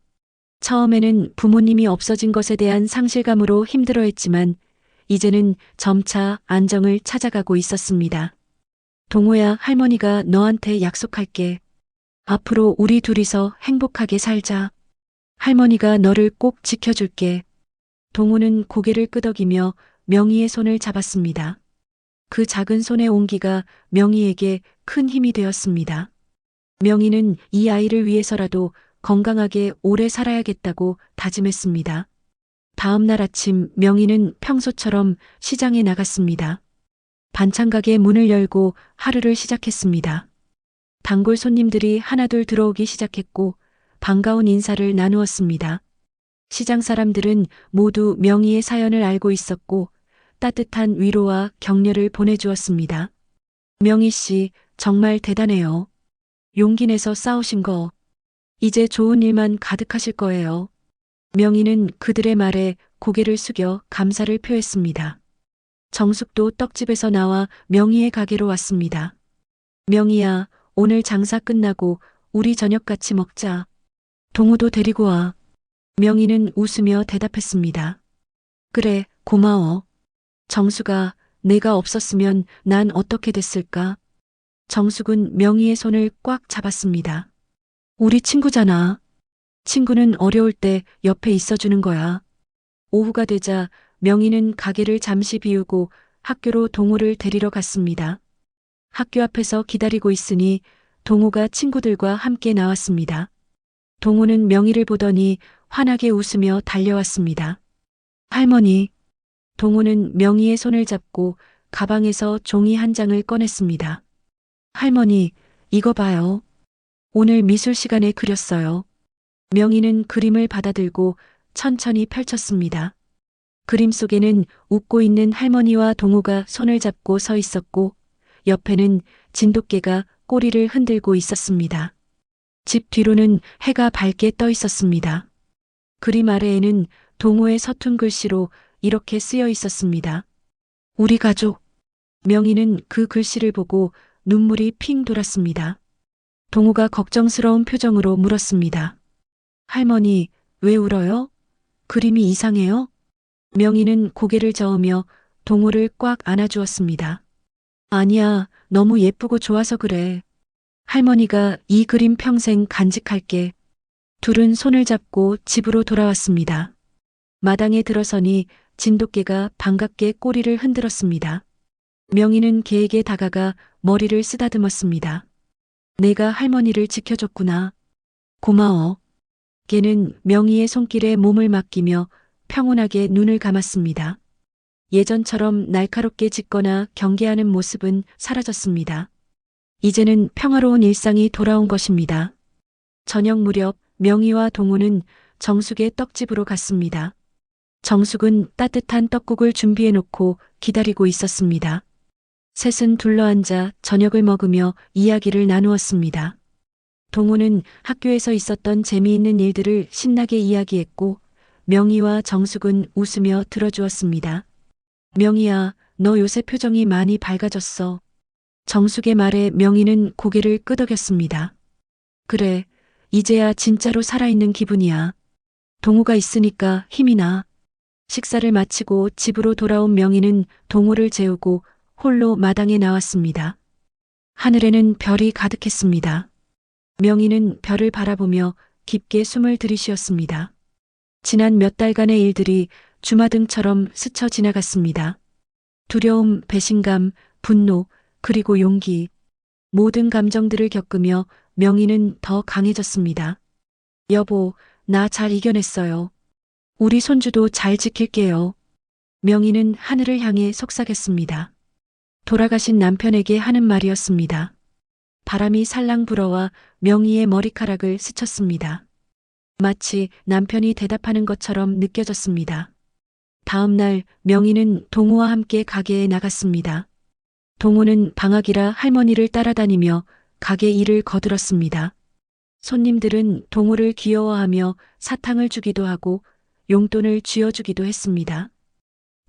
처음에는 부모님이 없어진 것에 대한 상실감으로 힘들어했지만 이제는 점차 안정을 찾아가고 있었습니다. 동호야, 할머니가 너한테 약속할게. 앞으로 우리 둘이서 행복하게 살자. 할머니가 너를 꼭 지켜줄게. 동호는 고개를 끄덕이며 명희의 손을 잡았습니다. 그 작은 손의 온기가 명희에게 큰 힘이 되었습니다. 명희는 이 아이를 위해서라도 건강하게 오래 살아야겠다고 다짐했습니다. 다음 날 아침 명희는 평소처럼 시장에 나갔습니다. 반찬 가게 문을 열고 하루를 시작했습니다. 단골 손님들이 하나둘 들어오기 시작했고 반가운 인사를 나누었습니다. 시장 사람들은 모두 명희의 사연을 알고 있었고 따뜻한 위로와 격려를 보내주었습니다. 명희 씨, 정말 대단해요. 용기 내서 싸우신 거. 이제 좋은 일만 가득하실 거예요. 명희는 그들의 말에 고개를 숙여 감사를 표했습니다. 정숙도 떡집에서 나와 명희의 가게로 왔습니다. 명희야, 오늘 장사 끝나고 우리 저녁 같이 먹자. 동우도 데리고 와. 명희는 웃으며 대답했습니다. 그래, 고마워. 정숙아, 내가 없었으면 난 어떻게 됐을까? 정숙은 명희의 손을 꽉 잡았습니다. 우리 친구잖아. 친구는 어려울 때 옆에 있어주는 거야. 오후가 되자 명희는 가게를 잠시 비우고 학교로 동호를 데리러 갔습니다. 학교 앞에서 기다리고 있으니 동호가 친구들과 함께 나왔습니다. 동호는 명희를 보더니 환하게 웃으며 달려왔습니다. 할머니. 동호는 명희의 손을 잡고 가방에서 종이 한 장을 꺼냈습니다. 할머니, 이거 봐요. 오늘 미술 시간에 그렸어요. 명희는 그림을 받아들고 천천히 펼쳤습니다. 그림 속에는 웃고 있는 할머니와 동호가 손을 잡고 서 있었고 옆에는 진돗개가 꼬리를 흔들고 있었습니다. 집 뒤로는 해가 밝게 떠 있었습니다. 그림 아래에는 동호의 서툰 글씨로 이렇게 쓰여 있었습니다. 우리 가족. 명희는 그 글씨를 보고 눈물이 핑 돌았습니다. 동호가 걱정스러운 표정으로 물었습니다. 할머니, 왜 울어요? 그림이 이상해요? 명희는 고개를 저으며 동호를 꽉 안아주었습니다. 아니야, 너무 예쁘고 좋아서 그래. 할머니가 이 그림 평생 간직할게. 둘은 손을 잡고 집으로 돌아왔습니다. 마당에 들어서니 진돗개가 반갑게 꼬리를 흔들었습니다. 명희는 개에게 다가가 머리를 쓰다듬었습니다. 내가 할머니를 지켜줬구나. 고마워. 개는 명희의 손길에 몸을 맡기며 평온하게 눈을 감았습니다. 예전처럼 날카롭게 짖거나 경계하는 모습은 사라졌습니다. 이제는 평화로운 일상이 돌아온 것입니다. 저녁 무렵 명희와 동호는 정숙의 떡집으로 갔습니다. 정숙은 따뜻한 떡국을 준비해 놓고 기다리고 있었습니다. 셋은 둘러앉아 저녁을 먹으며 이야기를 나누었습니다. 동호는 학교에서 있었던 재미있는 일들을 신나게 이야기했고 명희와 정숙은 웃으며 들어주었습니다. 명희야, 너 요새 표정이 많이 밝아졌어. 정숙의 말에 명희는 고개를 끄덕였습니다. 그래, 이제야 진짜로 살아있는 기분이야. 동호가 있으니까 힘이 나. 식사를 마치고 집으로 돌아온 명희는 동호를 재우고 홀로 마당에 나왔습니다. 하늘에는 별이 가득했습니다. 명희는 별을 바라보며 깊게 숨을 들이쉬었습니다. 지난 몇 달간의 일들이 주마등처럼 스쳐 지나갔습니다. 두려움, 배신감, 분노, 그리고 용기. 모든 감정들을 겪으며 명희는 더 강해졌습니다. 여보, 나 잘 이겨냈어요. 우리 손주도 잘 지킬게요. 명희는 하늘을 향해 속삭였습니다. 돌아가신 남편에게 하는 말이었습니다. 바람이 살랑 불어와 명희의 머리카락을 스쳤습니다. 마치 남편이 대답하는 것처럼 느껴졌습니다. 다음 날 명희는 동호와 함께 가게에 나갔습니다. 동호는 방학이라 할머니를 따라다니며 가게 일을 거들었습니다. 손님들은 동호를 귀여워하며 사탕을 주기도 하고 용돈을 쥐어주기도 했습니다.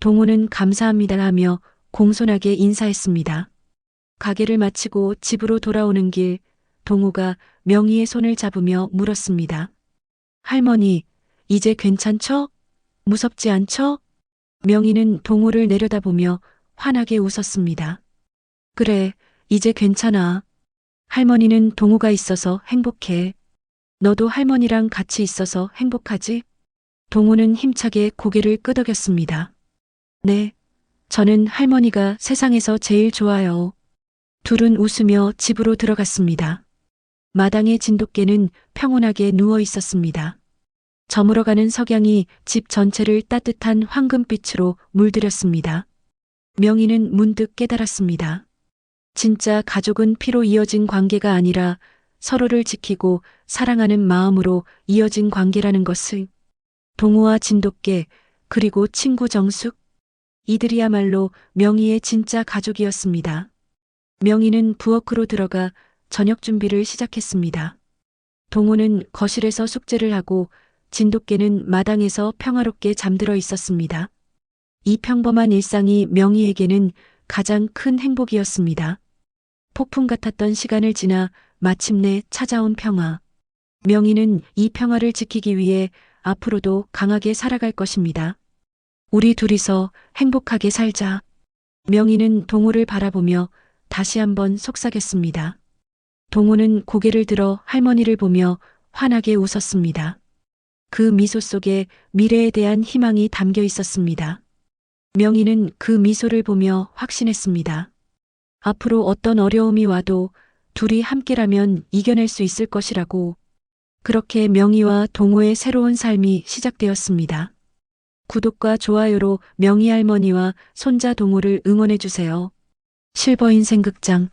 동호는 감사합니다 하며 공손하게 인사했습니다. 가게를 마치고 집으로 돌아오는 길, 동호가 명희의 손을 잡으며 물었습니다. 할머니, 이제 괜찮죠? 무섭지 않죠? 명희는 동호를 내려다보며 환하게 웃었습니다. 그래, 이제 괜찮아. 할머니는 동호가 있어서 행복해. 너도 할머니랑 같이 있어서 행복하지? 동호는 힘차게 고개를 끄덕였습니다. 네, 저는 할머니가 세상에서 제일 좋아요. 둘은 웃으며 집으로 들어갔습니다. 마당에 진돗개는 평온하게 누워 있었습니다. 저물어가는 석양이 집 전체를 따뜻한 황금빛으로 물들였습니다. 명희는 문득 깨달았습니다. 진짜 가족은 피로 이어진 관계가 아니라 서로를 지키고 사랑하는 마음으로 이어진 관계라는 것을. 동호와 진돗개, 그리고 친구 정숙. 이들이야말로 명희의 진짜 가족이었습니다. 명희는 부엌으로 들어가 저녁 준비를 시작했습니다. 동호는 거실에서 숙제를 하고 진돗개는 마당에서 평화롭게 잠들어 있었습니다. 이 평범한 일상이 명희에게는 가장 큰 행복이었습니다. 폭풍 같았던 시간을 지나 마침내 찾아온 평화. 명희는 이 평화를 지키기 위해 앞으로도 강하게 살아갈 것입니다. 우리 둘이서 행복하게 살자. 명희는 동호를 바라보며 다시 한번 속삭였습니다. 동호는 고개를 들어 할머니를 보며 환하게 웃었습니다. 그 미소 속에 미래에 대한 희망이 담겨 있었습니다. 명희는 그 미소를 보며 확신했습니다. 앞으로 어떤 어려움이 와도 둘이 함께라면 이겨낼 수 있을 것이라고. 그렇게 명희와 동호의 새로운 삶이 시작되었습니다. 구독과 좋아요로 명희 할머니와 손자 동호를 응원해주세요. 실버인생극장